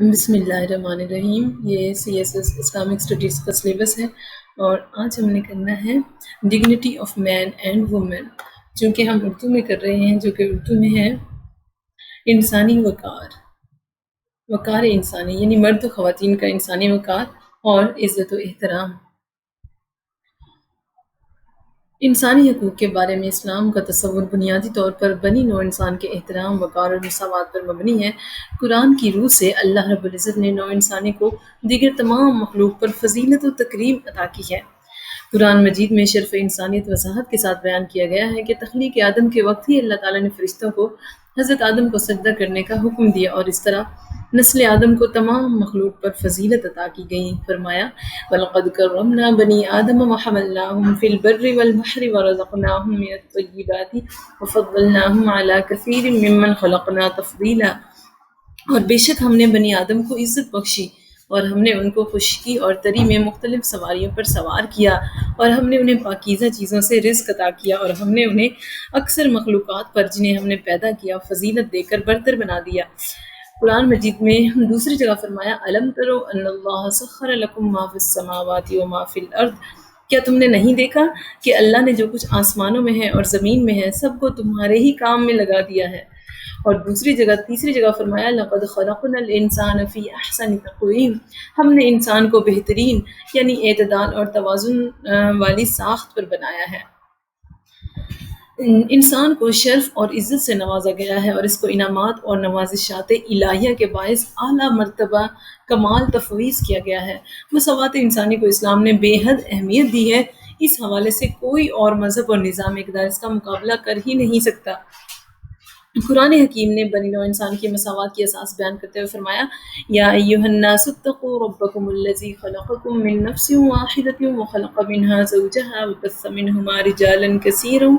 بسم اللہ الرحمن الرحیم۔ یہ C S S Islamic studies کا سلیبس ہے اور آج ہم نے کرنا ہے dignity of man and woman, چونکہ ہم اردو میں کر رہے ہیں، جو کہ اردو میں ہے انسانی وقار انسانی، یعنی مرد و خواتین کا انسانی وقار اور عزت و احترام۔ انسانی حقوق کے بارے میں اسلام کا تصور بنیادی طور پر بنی نوع انسان کے احترام، وقار اور مساوات پر مبنی ہے۔ قرآن کی روح سے اللہ رب العزت نے نوع انسانی کو دیگر تمام مخلوق پر فضیلت و تکریم عطا کی ہے۔ قرآن مجید میں شرف انسانیت وضاحت کے ساتھ بیان کیا گیا ہے کہ تخلیق آدم کے وقت ہی اللہ تعالیٰ نے فرشتوں کو حضرت آدم کو سجدہ کرنے کا حکم دیا اور اس طرح نسل آدم کو تمام مخلوق پر فضیلت عطا کی گئی۔ فرمایا وَلَقَدْ كَرَّمْنَا بَنِي آدَمَ وَحَمَلْنَاهُمْ فِي الْبَرِّ وَالْبَحْرِ وَرَزَقْنَاهُمْ مِنَ الطَّيِّبَاتِ وَفَضَّلْنَاهُمْ عَلَىٰ كَثِيرٍ مِّمَّنْ خَلَقْنَا تَفْضِيلًا، اور بے شک ہم نے بنی آدم کو عزت بخشی اور ہم نے ان کو خشکی اور تری میں مختلف سواریوں پر سوار کیا، اور ہم نے انہیں پاکیزہ چیزوں سے رزق عطا کیا، اور ہم نے انہیں اکثر مخلوقات پر جنہیں ہم نے پیدا کیا فضیلت دے کر برتر بنا دیا۔ قرآن مجید میں دوسری جگہ فرمایا أَلَمْ تَرَوْا أَنَّ اللَّهَ سَخَّرَ لَكُم مَّا فِي السَّمَاوَاتِ وَمَا فِي الْأَرْضِ، کیا تم نے نہیں دیکھا کہ اللہ نے جو کچھ آسمانوں میں ہے اور زمین میں ہے سب کو تمہارے ہی کام میں لگا دیا ہے۔ اور تیسری جگہ فرمایا لَقَدْ خَلَقْنَا الْإِنسَانَ فِي أَحْسَنِ تَقْوِيمٍ، ہم نے انسان کو بہترین یعنی اعتدال اور توازن والی ساخت پر بنایا ہے۔ انسان کو شرف اور عزت سے نوازا گیا ہے اور اس کو انعامات اور نوازشات الہیہ کے باعث اعلیٰ مرتبہ کمال تفویض کیا گیا ہے۔ مساوات انسانی کو اسلام نے بے حد اہمیت دی ہے، اس حوالے سے کوئی اور مذہب اور نظام اقدار اس کا مقابلہ کر ہی نہیں سکتا۔ قرآن حکیم نے بنی نوع انسان کی مساوات کی اساس بیان کرتے ہوئے فرمایا یا ایھا الناس اتقوا ربکم الذی خلقکم من نفس واحدۃ وخلق منها زوجها وبث منهما رجالا کثیرا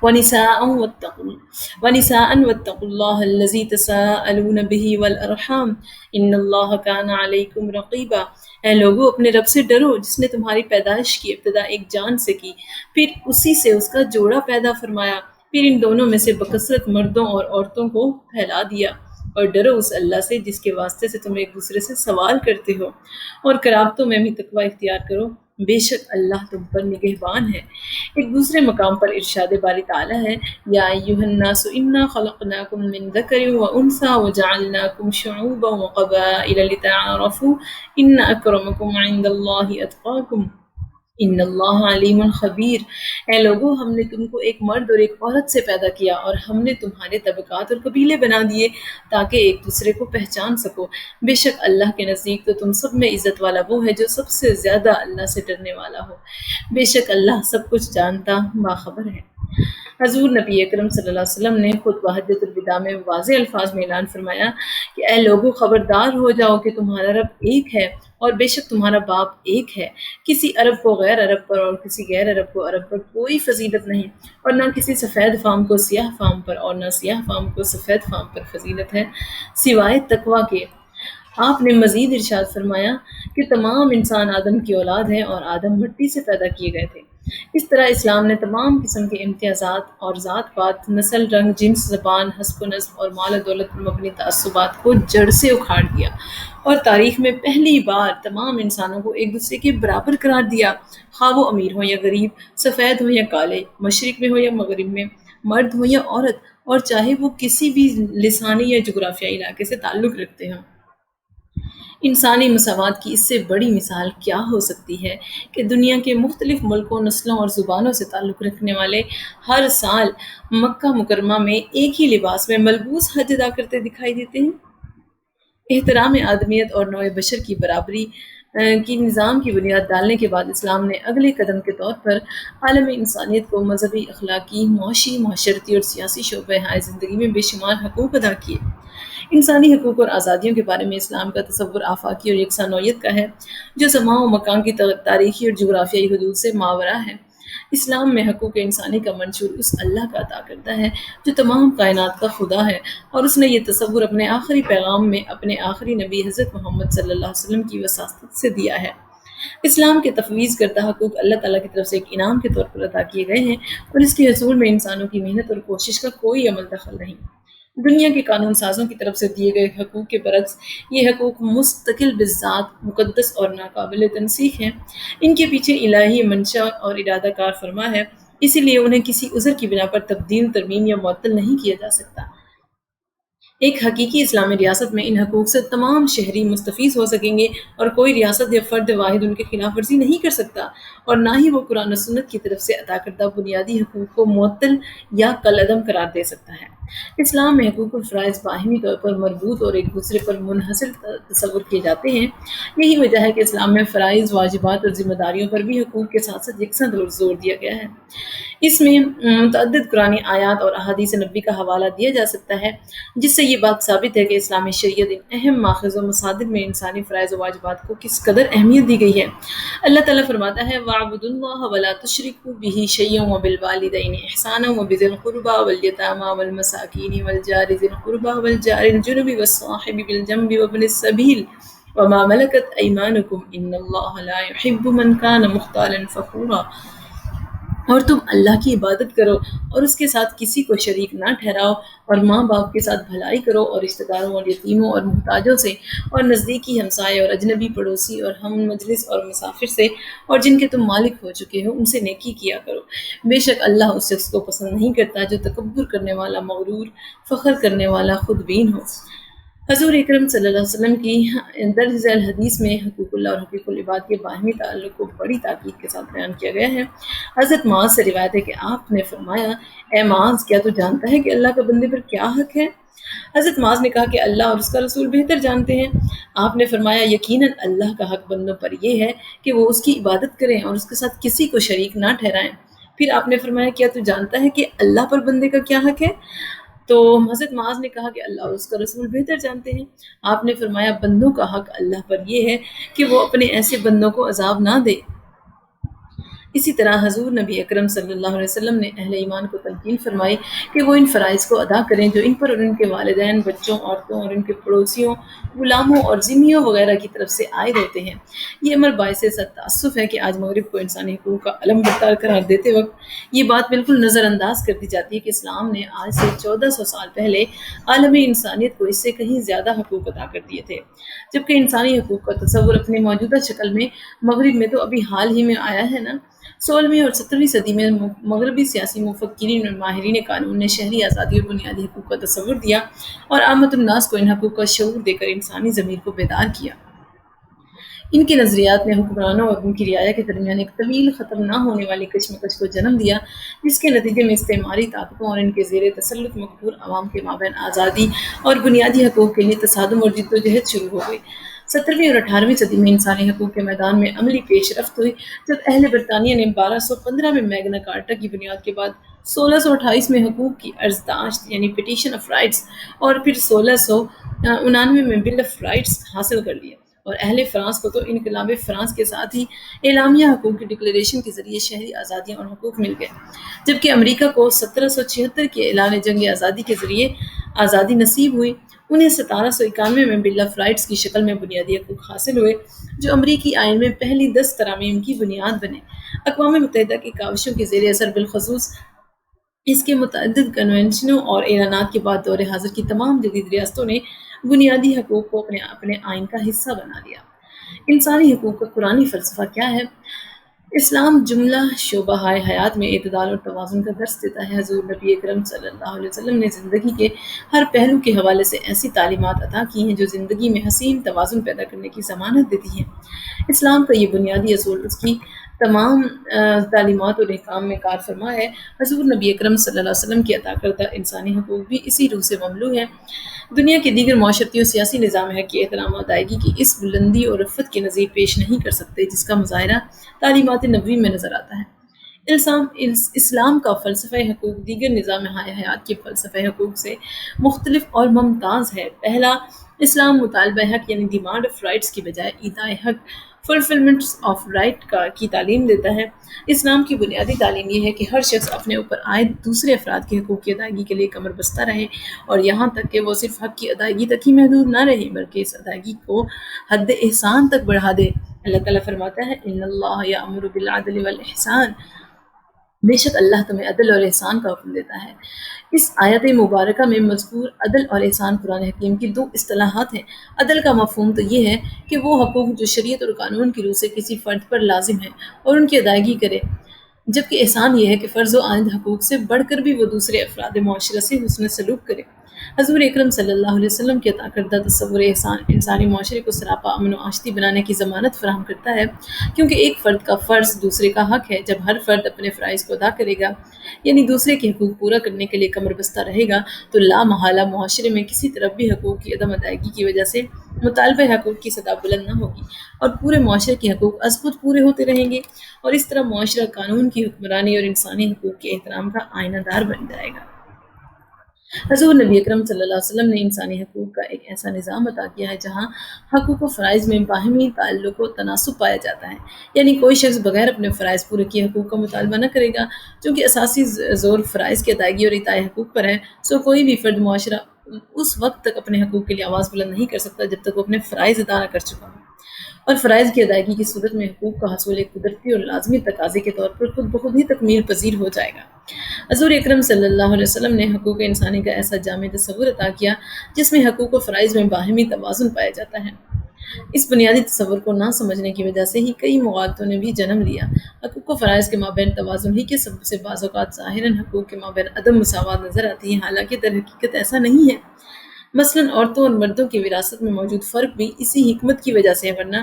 ونساء واتقوا اللہ الذی تساءلون به والارحام ان اللہ کان علیکم رقیبا۔ اے لوگو، اپنے رب سے ڈرو جس نے تمہاری پیدائش کی ابتدا ایک جان سے کی، پھر اسی سے اس کا جوڑا پیدا فرمایا، پھر ان دونوں میں سے بکثرت مردوں اور عورتوں کو پھیلا دیا، اور ڈرو اس اللہ سے جس کے واسطے سے تم ایک دوسرے سے سوال کرتے ہو، اور قرابتوں میں بھی تقوی اختیار کرو، بے شک اللہ تم پر نگہبان ہے۔ ایک دوسرے مقام پر ارشاد باری تعالیٰ ہے یا ایھا الناس انا خلقناکم من ذکر وانثی وجعلناکم شعوبا وقبائل لتعارفوا ان اکرمکم عند اللہ اتقاکم ان اللہ علیم خبیر۔ اے لوگو، ہم نے تم کو ایک مرد اور ایک عورت سے پیدا کیا اور ہم نے تمہارے طبقات اور قبیلے بنا دیے تاکہ ایک دوسرے کو پہچان سکو، بے شک اللہ کے نزدیک تو تم سب میں عزت والا وہ ہے جو سب سے زیادہ اللہ سے ڈرنے والا ہو، بے شک اللہ سب کچھ جانتا باخبر ہے۔ حضور نبی اکرم صلی اللہ علیہ وسلم نے خطبہ حجۃ الوداع میں واضح الفاظ میں اعلان فرمایا کہ اے لوگو، خبردار ہو جاؤ کہ تمہارا رب ایک ہے اور بے شک تمہارا باپ ایک ہے۔ کسی عرب کو غیر عرب پر اور کسی غیر عرب کو عرب پر کوئی فضیلت نہیں، اور نہ کسی سفید فام کو سیاہ فام پر اور نہ سیاہ فام کو سفید فام پر فضیلت ہے سوائے تقوی کے۔ آپ نے مزید ارشاد فرمایا کہ تمام انسان آدم کی اولاد ہیں اور آدم مٹی سے پیدا کیے گئے تھے۔ اس طرح اسلام نے تمام قسم کے امتیازات اور ذات پات، نسل، رنگ، جنس، زبان، حسب و نسب اور مال و دولت پر مبنی تعصبات کو جڑ سے اکھاڑ دیا اور تاریخ میں پہلی بار تمام انسانوں کو ایک دوسرے کے برابر قرار دیا، خواہ وہ امیر ہو یا غریب، سفید ہو یا کالے، مشرق میں ہو یا مغرب میں، مرد ہو یا عورت، اور چاہے وہ کسی بھی لسانی یا جغرافیائی علاقے سے تعلق رکھتے ہوں۔ انسانی مساوات کی اس سے بڑی مثال کیا ہو سکتی ہے کہ دنیا کے مختلف ملکوں، نسلوں اور زبانوں سے تعلق رکھنے والے ہر سال مکہ مکرمہ میں ایک ہی لباس میں ملبوس حج ادا کرتے دکھائی دیتے ہیں۔ احترام آدمیت اور نوع بشر کی برابری کی نظام کی بنیاد ڈالنے کے بعد اسلام نے اگلے قدم کے طور پر عالم انسانیت کو مذہبی، اخلاقی، معاشی، معاشرتی اور سیاسی شعبۂ زندگی میں بے شمار حقوق ادا کیے۔ انسانی حقوق اور آزادیوں کے بارے میں اسلام کا تصور آفاقی اور یکساں نوعیت کا ہے جو زمان و مکان کی تاریخی اور جغرافیائی حدود سے ماورا ہے۔ اسلام میں حقوق انسانی کا منشور اس اللہ کا عطا کرتا ہے جو تمام کائنات کا خدا ہے، اور اس نے یہ تصور اپنے آخری پیغام میں اپنے آخری نبی حضرت محمد صلی اللہ علیہ وسلم کی وساطت سے دیا ہے۔ اسلام کے تفویض کردہ حقوق اللہ تعالیٰ کی طرف سے ایک انعام کے طور پر عطا کیے گئے ہیں، اور اس کے حصول میں انسانوں کی محنت اور کوشش کا کوئی عمل دخل نہیں۔ دنیا کے قانون سازوں کی طرف سے دیے گئے حقوق کے برعکس یہ حقوق مستقل بالذات مقدس اور ناقابل تنسیخ ہیں۔ ان کے پیچھے الہی منشا اور ارادہ کار فرما ہے، اسی لیے انہیں کسی عذر کی بنا پر تبدیل، ترمیم یا معطل نہیں کیا جا سکتا۔ ایک حقیقی اسلامی ریاست میں ان حقوق سے تمام شہری مستفیض ہو سکیں گے اور کوئی ریاست یا فرد واحد ان کی خلاف ورزی نہیں کر سکتا، اور نہ ہی وہ قرآن و سنت کی طرف سے عطا کردہ بنیادی حقوق کو معطل یا کالعدم قرار دے سکتا ہے۔ اسلام میں حقوق اور فرائض باہمی طور پر مربوط اور ایک دوسرے پر منحصر تصور کیے جاتے ہیں۔ یہی وجہ ہے کہ اسلام میں فرائض، واجبات اور ذمہ داریوں پر بھی حقوق کے ساتھ ساتھ یکساں زور دیا گیا ہے۔ اس میں متعدد قرآنی آیات اور احادیث نبی کا حوالہ دیا جا سکتا ہے، جس سے یہ بات ثابت ہے کہ اسلامی شریعت ان اہم ماخذ و مصادر میں انسانی فرائض و واجبات کو کس قدر اہمیت دی گئی ہے۔ اللہ تعالیٰ فرماتا ہے وَاعْبُدُوا اللَّهَ وَلَا تُشْرِكُوا بِهِ شَيْئًا وَبِالْوَالِدَيْنِ إِحْسَانًا وَبِذِي الْقُرْبَى وَالْيَتَامَى وَالْمَسَاكِينِ وَالْجَارِ ذِي الْقُرْبَى وَالْجَارِ الْجُنُبِ وَالصَّاحِبِ بِالْجَنبِ وَابْنِ السَّبِيلِ وَمَا مَلَكَتْ أَيْمَانُكُمْ إِنَّ اللَّهَ لَا يُحِبُّ مَنْ كَانَ مُخْتَالًا فَخُورًا۔ اور تم اللہ کی عبادت کرو اور اس کے ساتھ کسی کو شریک نہ ٹھہراؤ، اور ماں باپ کے ساتھ بھلائی کرو، اور رشتہ داروں اور یتیموں اور محتاجوں سے، اور نزدیکی ہمسائے اور اجنبی پڑوسی اور ہم مجلس اور مسافر سے، اور جن کے تم مالک ہو چکے ہو ان سے نیکی کیا کرو۔ بے شک اللہ اس شخص کو پسند نہیں کرتا جو تکبر کرنے والا، مغرور، فخر کرنے والا، خود بین ہو۔ حضور اکرم صلی اللہ علیہ وسلم کی درج ذیل حدیث میں حقوق اللہ اور حقوق العباد کے باہمی تعلق کو بڑی تاکید کے ساتھ بیان کیا گیا ہے۔ حضرت معاذ سے روایت ہے کہ آپ نے فرمایا، اے معاذ، کیا تو جانتا ہے کہ اللہ کا بندے پر کیا حق ہے؟ حضرت معاذ نے کہا کہ اللہ اور اس کا رسول بہتر جانتے ہیں۔ آپ نے فرمایا، یقیناً اللہ کا حق بندوں پر یہ ہے کہ وہ اس کی عبادت کریں اور اس کے ساتھ کسی کو شریک نہ ٹھہرائیں۔ پھر آپ نے فرمایا، کیا تو جانتا ہے کہ اللہ پر بندے کا کیا حق ہے؟ تو حضرت معاذ نے کہا کہ اللہ اور اس کا رسول بہتر جانتے ہیں۔ آپ نے فرمایا، بندوں کا حق اللہ پر یہ ہے کہ وہ اپنے ایسے بندوں کو عذاب نہ دے۔ اسی طرح حضور نبی اکرم صلی اللہ علیہ وسلم نے اہل ایمان کو تلقین فرمائی کہ وہ ان فرائض کو ادا کریں جو ان پر اور ان کے والدین، بچوں، عورتوں اور ان کے پڑوسیوں، غلاموں اور ذمیوں وغیرہ کی طرف سے عائد ہوتے ہیں۔ یہ امر باعث تأسف ہے کہ آج مغرب کو انسانی حقوق کا علم بردار قرار دیتے وقت یہ بات بالکل نظر انداز کر دی جاتی ہے کہ اسلام نے آج سے 1400 سال پہلے عالمی انسانیت کو اس سے کہیں زیادہ حقوق عطا کر دیے تھے، جبکہ انسانی حقوق کا تصور اپنے موجودہ شکل میں مغرب میں تو ابھی حال ہی میں آیا ہے نا۔ 16ویں اور 17ویں صدی میں مغربی سیاسی مفکرین اور ماہرین قانون نے شہری آزادی اور بنیادی حقوق کا تصور دیا اور عامت الناس کو ان حقوق کا شعور دے کر انسانی ضمیر کو بیدار کیا۔ ان کے نظریات نے حکمرانوں اور ان کی رعایا کے درمیان ایک طویل ختم نہ ہونے والی کشمکش کو جنم دیا، جس کے نتیجے میں استعماری طاقتوں اور ان کے زیر تسلط مقہور عوام کے مابین آزادی اور بنیادی حقوق کے لیے تصادم اور جدوجہد شروع ہو گئی۔ 17ویں اور 18ویں صدی میں انسانی حقوق کے میدان میں عملی پیش رفت ہوئی جب اہل برطانیہ نے 1215 میں میگنا کارٹا کی بنیاد کے بعد 1628 میں حقوق کی عرضداشت یعنی پیٹیشن آف رائٹس اور پھر 1699 میں بل آف رائٹس حاصل کر لیے، اور اہل فرانس کو تو انقلاب فرانس کے ساتھ ہی اعلامیہ حقوق کی ڈکلیریشن کے ذریعے شہری آزادیاں اور حقوق مل گئے، جبکہ امریکہ کو 1776 کے اعلان جنگ آزادی کے ذریعے آزادی نصیب ہوئی۔ انہیں 1791 میں بل آف رائٹس کی شکل میں بنیادی حقوق حاصل ہوئے جو امریکی آئین میں پہلی 10 ترامیم کی بنیاد بنے۔ اقوام متحدہ کی کاوشوں کے زیر اثر بالخصوص اس کے متعدد کنونشنوں اور اعلانات کے بعد دور حاضر کی تمام جدید ریاستوں نے بنیادی حقوق کو اپنے آئین کا حصہ بنا لیا۔ انسانی حقوق کا قرآنی فلسفہ کیا ہے؟ اسلام جملہ شعبہ حیات میں اعتدال اور توازن کا درس دیتا ہے۔ حضور نبی اکرم صلی اللہ علیہ وسلم نے زندگی کے ہر پہلو کے حوالے سے ایسی تعلیمات عطا کی ہیں جو زندگی میں حسین توازن پیدا کرنے کی ضمانت دیتی ہیں۔ اسلام کا یہ بنیادی اصول اس کی تمام تعلیمات اور احکام میں کار فرما ہے۔ حضور نبی اکرم صلی اللہ علیہ وسلم کی عطا کردہ انسانی حقوق بھی اسی روح سے مملو ہے۔ دنیا کے دیگر معاشرتی اور سیاسی نظام ہے کہ احترام و ادائیگی کی اس بلندی اور رفت کے نظیر پیش نہیں کر سکتے جس کا مظاہرہ تعلیمات نبوی میں نظر آتا ہے۔ اسلام کا فلسفہ حقوق دیگر نظام حیات کے فلسفہ حقوق سے مختلف اور ممتاز ہے۔ پہلا، اسلام مطالبہ حق یعنی ڈیمانڈ آف رائٹس کی بجائے ایدائے حق فلفلمنٹ آف رائٹ کی تعلیم دیتا ہے۔ اسلام کی بنیادی تعلیم یہ ہے کہ ہر شخص اپنے اوپر عائد دوسرے افراد کے حقوق کی ادائیگی کے لیے کمر بستہ رہے، اور یہاں تک کہ وہ صرف حق کی ادائیگی تک ہی محدود نہ رہے بلکہ اس ادائیگی کو حد احسان تک بڑھا دے۔ اللہ تعالیٰ فرماتا ہے، ان اللہ یأمر بالعدل والاحسان بے شک اللہ تمہیں عدل اور احسان کا حکم دیتا ہے۔ اس آیت مبارکہ میں مذکور عدل اور احسان قرآن حکیم کی دو اصطلاحات ہیں۔ عدل کا مفہوم تو یہ ہے کہ وہ حقوق جو شریعت اور قانون کی روح سے کسی فرد پر لازم ہیں اور ان کی ادائیگی کرے، جبکہ احسان یہ ہے کہ فرض و عائد حقوق سے بڑھ کر بھی وہ دوسرے افراد معاشرہ سے حسن سلوک کرے۔ حضور اکرم صلی اللہ علیہ وسلم کے عطا کردہ تصور احسان انسانی معاشرے کو سراپا امن و آشتی بنانے کی ضمانت فراہم کرتا ہے، کیونکہ ایک فرد کا فرض دوسرے کا حق ہے۔ جب ہر فرد اپنے فرائض کو ادا کرے گا، یعنی دوسرے کے حقوق پورا کرنے کے لیے کمر بستہ رہے گا، تو لا محالہ معاشرے میں کسی طرف بھی حقوق کی عدم ادائیگی کی وجہ سے مطالبہ حقوق کی سطح بلند نہ ہوگی اور پورے معاشرے کے حقوق از خود پورے ہوتے رہیں گے، اور اس طرح معاشرہ قانون کی حکمرانی اور انسانی حقوق کے احترام کا آئینہ دار بن جائے گا۔ حضور نبی اکرم صلی اللہ علیہ وسلم نے انسانی حقوق کا ایک ایسا نظام عطا کیا ہے جہاں حقوق و فرائض میں باہمی تعلق و تناسب پایا جاتا ہے، یعنی کوئی شخص بغیر اپنے فرائض پورے کیے حقوق کا مطالبہ نہ کرے گا۔ چونکہ اساسی زور فرائض کی ادائیگی اور اطاع حقوق پر ہے، سو کوئی بھی فرد معاشرہ اس وقت تک اپنے حقوق کے لیے آواز بلند نہیں کر سکتا جب تک وہ اپنے فرائض ادا نہ کر چکا ہو، اور فرائض کی ادائیگی کی صورت میں حقوق کا حصول ایک قدرتی اور لازمی تقاضے کے طور پر خود بخود ہی تکمیل پذیر ہو جائے گا۔ حضور اکرم صلی اللہ علیہ وسلم نے حقوق انسانی کا ایسا جامع تصور عطا کیا جس میں حقوق و فرائض میں باہمی توازن پایا جاتا ہے۔ اس بنیادی تصور کو نہ سمجھنے کی وجہ سے ہی کئی مغالطوں نے بھی جنم لیا۔ حقوق و فرائض کے مابین توازن ہی کے سبب سے بعض اوقات ظاہراً حقوق کے مابین عدم مساوات نظر آتی ہے، حالانکہ در حقیقت ایسا نہیں ہے۔ مثلاً عورتوں اور مردوں کی وراثت میں موجود فرق بھی اسی حکمت کی وجہ سے ہے، ورنہ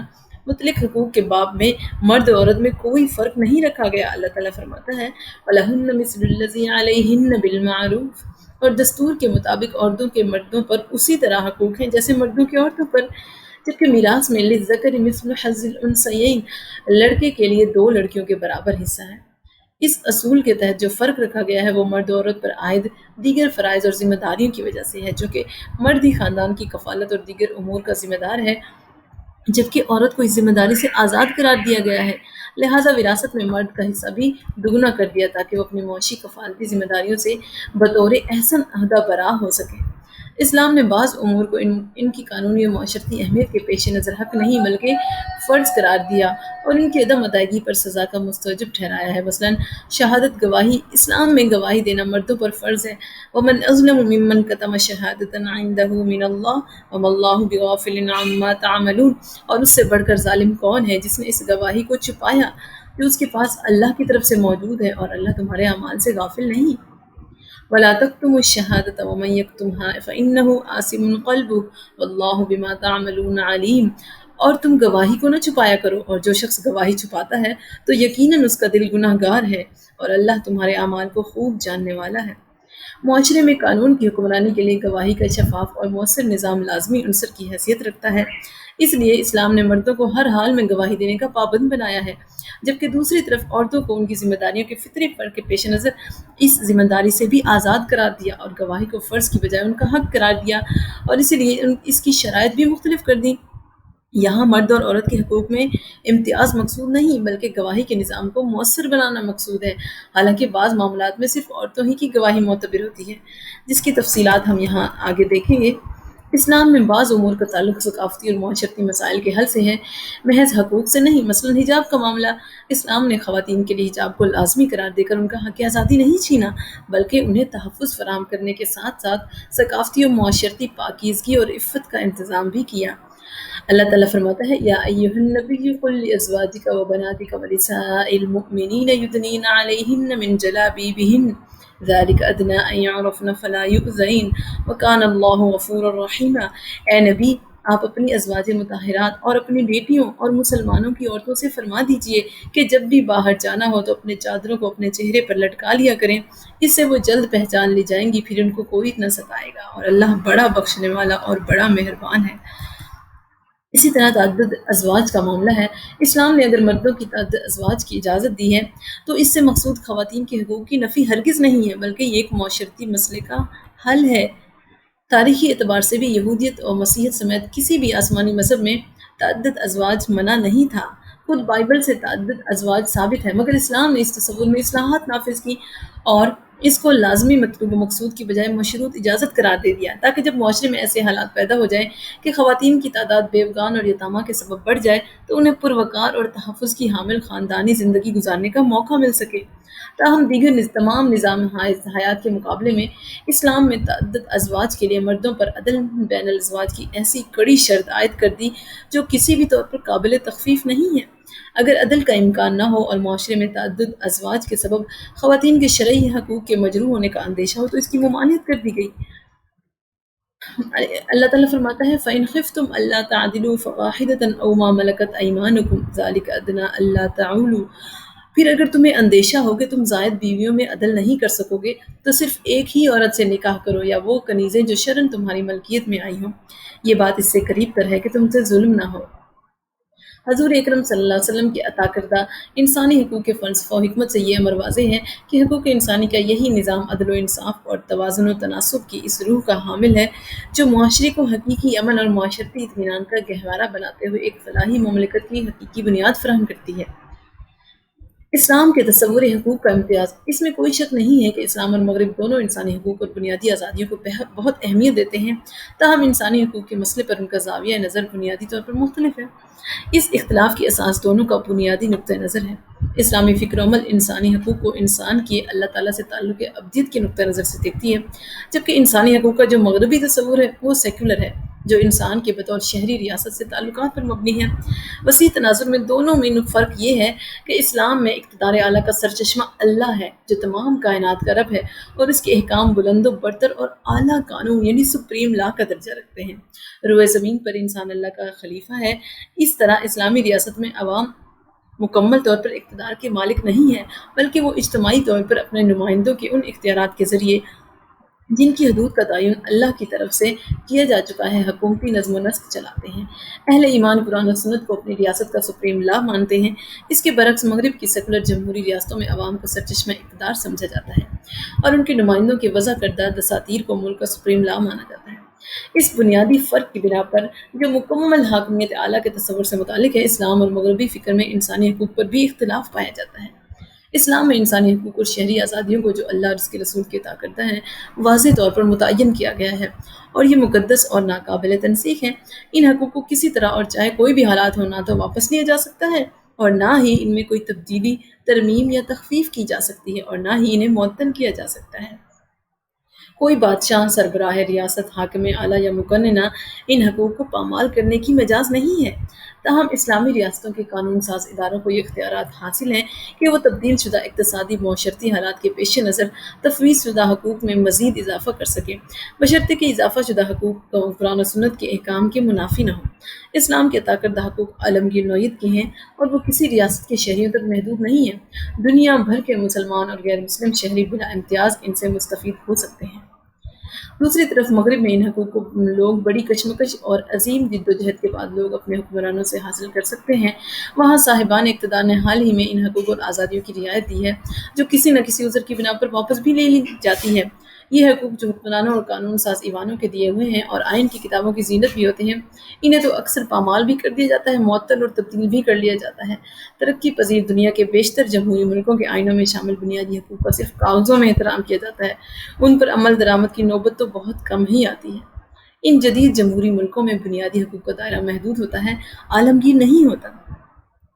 مطلق حقوق کے باب میں مرد اور عورت میں کوئی فرق نہیں رکھا گیا۔ اللہ تعالیٰ فرماتا ہے وَلَهُنَّ مِثْلُ الَّذِي عَلَيْهِنَّ بِالْمَعْرُوفِ، اور دستور کے مطابق عورتوں کے مردوں پر اسی طرح حقوق ہیں جیسے مردوں کے عورتوں پر، جبکہ میراث میں لِلذَّكَرِ مِثْلُ حَظِّ الْأُنثَيَيْنِ، لڑکے کے لیے دو لڑکیوں کے برابر حصہ ہے۔ اس اصول کے تحت جو فرق رکھا گیا ہے وہ مرد و عورت پر عائد دیگر فرائض اور ذمہ داریوں کی وجہ سے ہے، چونکہ مرد ہی خاندان کی کفالت اور دیگر امور کا ذمہ دار ہے، جبکہ عورت کو اس ذمہ داری سے آزاد قرار دیا گیا ہے۔ لہٰذا وراثت میں مرد کا حصہ بھی دگنا کر دیا تاکہ وہ اپنی معاشی کفالتی ذمہ داریوں سے بطور احسن عہدہ برآ ہو سکے۔ اسلام نے بعض امور کو ان کی قانونی و معاشرتی اہمیت کے پیش نظر حق نہیں بلکہ فرض قرار دیا اور ان کی عدم ادائیگی پر سزا کا مستوجب ٹھہرایا ہے۔ مثلاً شہادت گواہی، اسلام میں گواہی دینا مردوں پر فرض ہے۔ وَمَنْ أَظْلَمُ مِمَّنْ كَتَمَ شَهَادَةً عِنْدَهُ مِنَ اللَّهِ وَمَا اللَّهُ بِغَافِلٍ عَمَّا تَعْمَلُونَ، اور اس سے بڑھ کر ظالم کون ہے جس نے اس گواہی کو چھپایا جو اس کے پاس اللہ کی طرف سے موجود ہے، اور اللہ تمہارے اعمال سے غافل نہیں۔ وَلَا تَكْتُمُوا الشَّهَادَةَ وَمَنْ يَكْتُمْهَا فَإِنَّهُ آثِمٌ قَلْبُهُ وَاللَّهُ بِمَا تَعْمَلُونَ عَلِيمٌ، اور تم گواہی کو نہ چھپایا کرو، اور جو شخص گواہی چھپاتا ہے تو یقیناً اس کا دل گناہ گار ہے، اور اللہ تمہارے اعمال کو خوب جاننے والا ہے۔ معاشرے میں قانون کی حکمرانی کے لیے گواہی کا شفاف اور مؤثر نظام لازمی عنصر کی حیثیت رکھتا ہے، اس لیے اسلام نے مردوں کو ہر حال میں گواہی دینے کا پابند بنایا ہے، جبکہ دوسری طرف عورتوں کو ان کی ذمہ داریوں کے فطری فرق کے پیش نظر اس ذمہ داری سے بھی آزاد قرار دیا اور گواہی کو فرض کی بجائے ان کا حق قرار دیا، اور اسی لیے اس کی شرائط بھی مختلف کر دیں۔ یہاں مرد اور عورت کے حقوق میں امتیاز مقصود نہیں بلکہ گواہی کے نظام کو مؤثر بنانا مقصود ہے، حالانکہ بعض معاملات میں صرف عورتوں ہی کی گواہی معتبر ہوتی ہے، جس کی تفصیلات ہم یہاں آگے دیکھیں گے۔ اسلام میں بعض امور کا تعلق ثقافتی اور معاشرتی مسائل کے حل سے ہے، محض حقوق سے نہیں۔ مثلاً حجاب کا معاملہ، اسلام نے خواتین کے لیے حجاب کو لازمی قرار دے کر ان کا حق آزادی نہیں چھینا بلکہ انہیں تحفظ فراہم کرنے کے ساتھ ساتھ ثقافتی اور معاشرتی پاکیزگی اور عفت کا انتظام بھی کیا۔ اللہ تعالیٰ فرماتا ہے یا ایھا النبی قل لازواجک وبناتک ونساء المؤمنین یدنین علیہن من جلابیبہن ذلک ادنی ان یعرفن فلا یؤذین وکان اللہ غفورا رحیما۔ اے نبی، آپ اپنی ازواج مطہرات اور اپنی بیٹیوں اور مسلمانوں کی عورتوں سے فرما دیجئے کہ جب بھی باہر جانا ہو تو اپنے چادروں کو اپنے چہرے پر لٹکا لیا کریں، اس سے وہ جلد پہچان لی جائیں گی، پھر ان کو کوئی نہ ستائے گا، اور اللہ بڑا بخشنے والا اور بڑا مہربان ہے۔ اسی طرح تعدد ازواج کا معاملہ ہے، اسلام نے اگر مردوں کی تعدد ازواج کی اجازت دی ہے تو اس سے مقصود خواتین کے حقوق کی نفی ہرگز نہیں ہے بلکہ یہ ایک معاشرتی مسئلے کا حل ہے۔ تاریخی اعتبار سے بھی یہودیت اور مسیحیت سمیت کسی بھی آسمانی مذہب میں تعدد ازواج منع نہیں تھا، خود بائبل سے تعدد ازواج ثابت ہے، مگر اسلام نے اس تصور میں اصلاحات نافذ کی اور اس کو لازمی مطلوب و مقصود کی بجائے مشروط اجازت قرار دے دیا، تاکہ جب معاشرے میں ایسے حالات پیدا ہو جائیں کہ خواتین کی تعداد بیوگان اور یتامہ کے سبب بڑھ جائے تو انہیں پروقار اور تحفظ کی حامل خاندانی زندگی گزارنے کا موقع مل سکے۔ تاہم دیگر تمام نظام حیات کے مقابلے میں اسلام میں تعدد ازواج کے لیے مردوں پر عدل بین الازواج کی ایسی کڑی شرط عائد کر دی جو کسی بھی طور پر قابل تخفیف نہیں ہے۔ اگر عدل کا امکان نہ ہو اور معاشرے میں تعدد ازواج کے سبب خواتین کے شرعی حقوق کے مجروح ہونے کا اندیشہ ہو تو اس کی ممانعت کر دی گئی۔ اللہ تعالیٰ فرماتا ہے فَإِنْ خِفْتُمْ أَلَّا تَعْدِلُوا فَوَاحِدَةً أَوْ مَا مَلَكَتْ أَيْمَانُكُمْ ذَلِكَ أَدْنَىٰ أَلَّا تَعُولُوا۔ پھر اگر تمہیں اندیشہ ہو کہ تم زائد بیویوں میں عدل نہیں کر سکو گے تو صرف ایک ہی عورت سے نکاح کرو یا وہ کنیزیں جو شرعاً تمہاری ملکیت میں آئی ہوں۔ یہ بات اس سے قریب تر ہے کہ تم سے ظلم نہ ہو۔ حضور اکرم صلی اللہ علیہ وسلم کے عطا کردہ انسانی حقوق کے فلسفہ و حکمت سے یہ امر واضح ہے کہ حقوق انسانی کا یہی نظام عدل و انصاف اور توازن و تناسب کی اس روح کا حامل ہے جو معاشرے کو حقیقی امن اور معاشرتی اطمینان کا گہوارہ بناتے ہوئے ایک فلاحی مملکت کی حقیقی بنیاد فراہم کرتی ہے۔ اسلام کے تصور حقوق کا امتیاز۔ اس میں کوئی شک نہیں ہے کہ اسلام اور مغرب دونوں انسانی حقوق اور بنیادی آزادیوں کو بہت اہمیت دیتے ہیں، تاہم انسانی حقوق کے مسئلے پر ان کا زاویہ نظر بنیادی طور پر مختلف ہے۔ اس اختلاف کی اساس دونوں کا بنیادی نقطہ نظر ہے۔ اسلامی فکر و عمل انسانی حقوق کو انسان کے اللہ تعالیٰ سے تعلق ابدیت کے نقطہ نظر سے دیکھتی ہے، جبکہ انسانی حقوق کا جو مغربی تصور ہے وہ سیکولر ہے، جو انسان کے بطور شہری ریاست سے تعلقات پر مبنی ہے۔ وسیع تناظر میں دونوں میں فرق یہ ہے کہ اسلام میں اقتدار اعلیٰ کا سرچشمہ اللہ ہے جو تمام کائنات کا رب ہے، اور اس کے احکام بلند و برتر اور اعلیٰ قانون یعنی سپریم لا کا درجہ رکھتے ہیں۔ روئے زمین پر انسان اللہ کا خلیفہ ہے۔ اس طرح اسلامی ریاست میں عوام مکمل طور پر اقتدار کے مالک نہیں ہیں، بلکہ وہ اجتماعی طور پر اپنے نمائندوں کے ان اختیارات کے ذریعے جن کی حدود کا تعین اللہ کی طرف سے کیا جا چکا ہے حکومتی نظم و نسق چلاتے ہیں۔ اہل ایمان قرآن و سنت کو اپنی ریاست کا سپریم لا مانتے ہیں۔ اس کے برعکس مغرب کی سیکولر جمہوری ریاستوں میں عوام کو سرچشمہ اقتدار سمجھا جاتا ہے اور ان کے نمائندوں کے وضع کردہ دساتیر کو ملک کا سپریم لا مانا جاتا ہے۔ اس بنیادی فرق کی بنا پر جو مکمل حاکمیت اعلیٰ کے تصور سے متعلق ہے، اسلام اور مغربی فکر میں انسانی حقوق پر بھی اختلاف پایا جاتا ہے۔ اسلام میں انسانی حقوق اور شہری آزادیوں کو جو اللہ اور اس کے رسول کے عطا کرتا ہے واضح طور پر متعین کیا گیا ہے اور یہ مقدس اور ناقابل تنسیخ ہے۔ ان حقوق کو کسی طرح اور چاہے کوئی بھی حالات ہو نہ تو واپس لیا جا سکتا ہے اور نہ ہی ان میں کوئی تبدیلی، ترمیم یا تخفیف کی جا سکتی ہے اور نہ ہی انہیں معطل کیا جا سکتا ہے۔ کوئی بادشاہ، سربراہ ریاست، حاکم اعلیٰ یا مقننہ ان حقوق کو پامال کرنے کی مجاز نہیں ہے۔ تاہم اسلامی ریاستوں کے قانون ساز اداروں کو یہ اختیارات حاصل ہیں کہ وہ تبدیل شدہ اقتصادی معاشرتی حالات کے پیش نظر تفویض شدہ حقوق میں مزید اضافہ کر سکیں، بشرطے کہ اضافہ شدہ حقوق قرآن و سنت کے احکام کے منافی نہ ہوں۔ اسلام کے عطا کردہ حقوق عالمگیر نوعیت کے ہیں اور وہ کسی ریاست کے شہریوں تک محدود نہیں ہیں۔ دنیا بھر کے مسلمان اور غیر مسلم شہری بلا امتیاز ان سے مستفید ہو سکتے ہیں۔ دوسری طرف مغرب میں ان حقوق کو لوگ بڑی کشمکش اور عظیم جدوجہد کے بعد لوگ اپنے حکمرانوں سے حاصل کر سکتے ہیں۔ وہاں صاحبان اقتدار نے حال ہی میں ان حقوق اور آزادیوں کی رعایت دی ہے جو کسی نہ کسی عذر کی بنا پر واپس بھی لے لی جاتی ہے۔ یہ حقوق جو حکمرانوں اور قانون ساز ایوانوں کے دیے ہوئے ہیں اور آئین کی کتابوں کی زینت بھی ہوتے ہیں، انہیں تو اکثر پامال بھی کر دیا جاتا ہے، معطل اور تبدیل بھی کر لیا جاتا ہے۔ ترقی پذیر دنیا کے بیشتر جمہوری ملکوں کے آئینوں میں شامل بنیادی حقوق کا صرف کاغذوں میں احترام کیا جاتا ہے، ان پر عمل درآمد کی نوبت تو بہت کم ہی آتی ہے۔ ان جدید جمہوری ملکوں میں بنیادی حقوق کا دائرہ محدود ہوتا ہے، عالمگیر نہیں ہوتا۔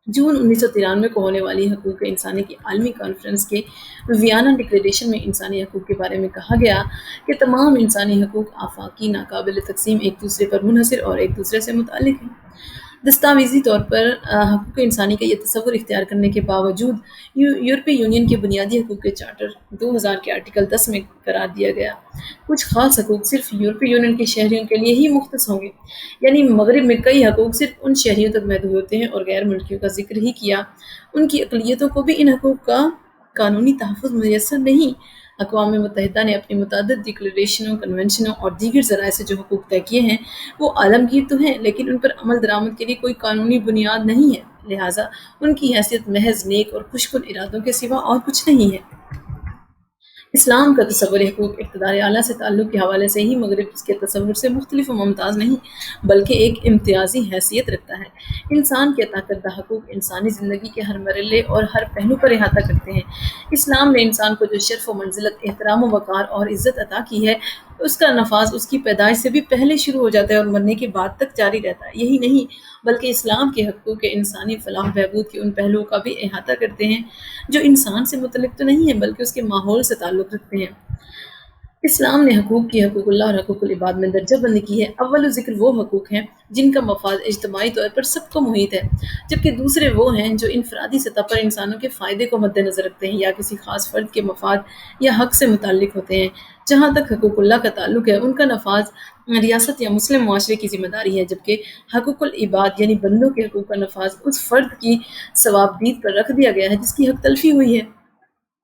جون 1993 کو ہونے والی حقوق انسانی کی عالمی کانفرنس کے ویانا ڈکلیریشن میں انسانی حقوق کے بارے میں کہا گیا کہ تمام انسانی حقوق آفاقی، ناقابل تقسیم، ایک دوسرے پر منحصر اور ایک دوسرے سے متعلق ہیں۔ دستاویزی طور پر حقوق انسانی کا یہ تصور اختیار کرنے کے باوجود یورپی یونین کے بنیادی حقوق کے چارٹر 2000 کے آرٹیکل 10 میں قرار دیا گیا کچھ خاص حقوق صرف یورپی یونین کے شہریوں کے لیے ہی مختص ہوں گے، یعنی مغرب میں کئی حقوق صرف ان شہریوں تک محدود ہوتے ہیں، اور غیر ملکیوں کا ذکر ہی کیا، ان کی اقلیتوں کو بھی ان حقوق کا قانونی تحفظ میسر نہیں۔ اقوام متحدہ نے اپنی متعدد ڈکلیریشنوں، کنونشنوں اور دیگر ذرائع سے جو حقوق طے کیے ہیں وہ عالمگیر تو ہیں، لیکن ان پر عمل درآمد کے لیے کوئی قانونی بنیاد نہیں ہے، لہٰذا ان کی حیثیت محض نیک اور خوشکن ارادوں کے سوا اور کچھ نہیں ہے۔ اسلام کا تصور حقوق اقتدار اعلیٰ سے تعلق کے حوالے سے ہی مغرب کے تصور سے مختلف و ممتاز نہیں بلکہ ایک امتیازی حیثیت رکھتا ہے۔ انسان کے عطا کردہ حقوق انسانی زندگی کے ہر مرحلے اور ہر پہلو پر احاطہ کرتے ہیں۔ اسلام نے انسان کو جو شرف و منزلت، احترام و وقار اور عزت عطا کی ہے، اس کا نفاذ اس کی پیدائش سے بھی پہلے شروع ہو جاتا ہے اور مرنے کے بعد تک جاری رہتا ہے۔ یہی نہیں بلکہ اسلام کے حقوق انسانی فلاح و بہبود کے ان پہلوؤں کا بھی احاطہ کرتے ہیں جو انسان سے متعلق تو نہیں ہیں بلکہ اس کے ماحول سے تعلق رکھتے ہیں۔ اسلام نے حقوق کی حقوق اللہ اور حقوق العباد میں درجہ بندی کی ہے۔ اول ذکر وہ حقوق ہیں جن کا مفاد اجتماعی طور پر سب کو محیط ہے، جبکہ دوسرے وہ ہیں جو انفرادی سطح پر انسانوں کے فائدے کو مد نظر رکھتے ہیں یا کسی خاص فرد کے مفاد یا حق سے متعلق ہوتے ہیں۔ جہاں تک حقوق اللہ کا تعلق ہے، ان کا نفاذ ریاست یا مسلم معاشرے کی ذمہ داری ہے، جبکہ حقوق العباد یعنی بندوں کے حقوق کا نفاذ اس فرد کی ثوابدید پر رکھ دیا گیا ہے جس کی حق تلفی ہوئی ہے۔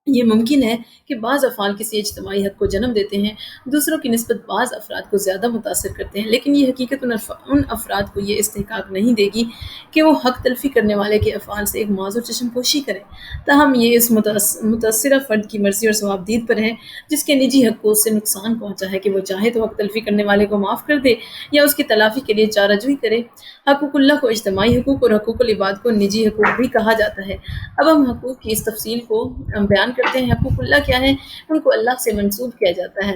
یہ ممکن ہے کہ بعض افعال کسی اجتماعی حق کو جنم دیتے ہیں، دوسروں کی نسبت بعض افراد کو زیادہ متاثر کرتے ہیں، لیکن یہ حقیقت ان افراد کو یہ استحقاق نہیں دے گی کہ وہ حق تلفی کرنے والے کے افعال سے ایک معذور چشم پوشی کریں۔ تاہم یہ اس متاثرہ فرد کی مرضی اور ثوابدید پر ہے جس کے نجی حق کو اس سے نقصان پہنچا ہے کہ وہ چاہے تو حق تلفی کرنے والے کو معاف کر دے یا اس کی تلافی کے لیے چارہ جوئی کرے۔ حقوق اللہ کو اجتماعی حقوق اور حقوق العباد کو نجی حقوق بھی کہا جاتا ہے۔ اب ہم حقوق کی اس تفصیل کو بیان کرتے ہیں۔ حقوق اللہ کیا ہیں؟ ان کو اللہ سے منسوب کیا جاتا ہے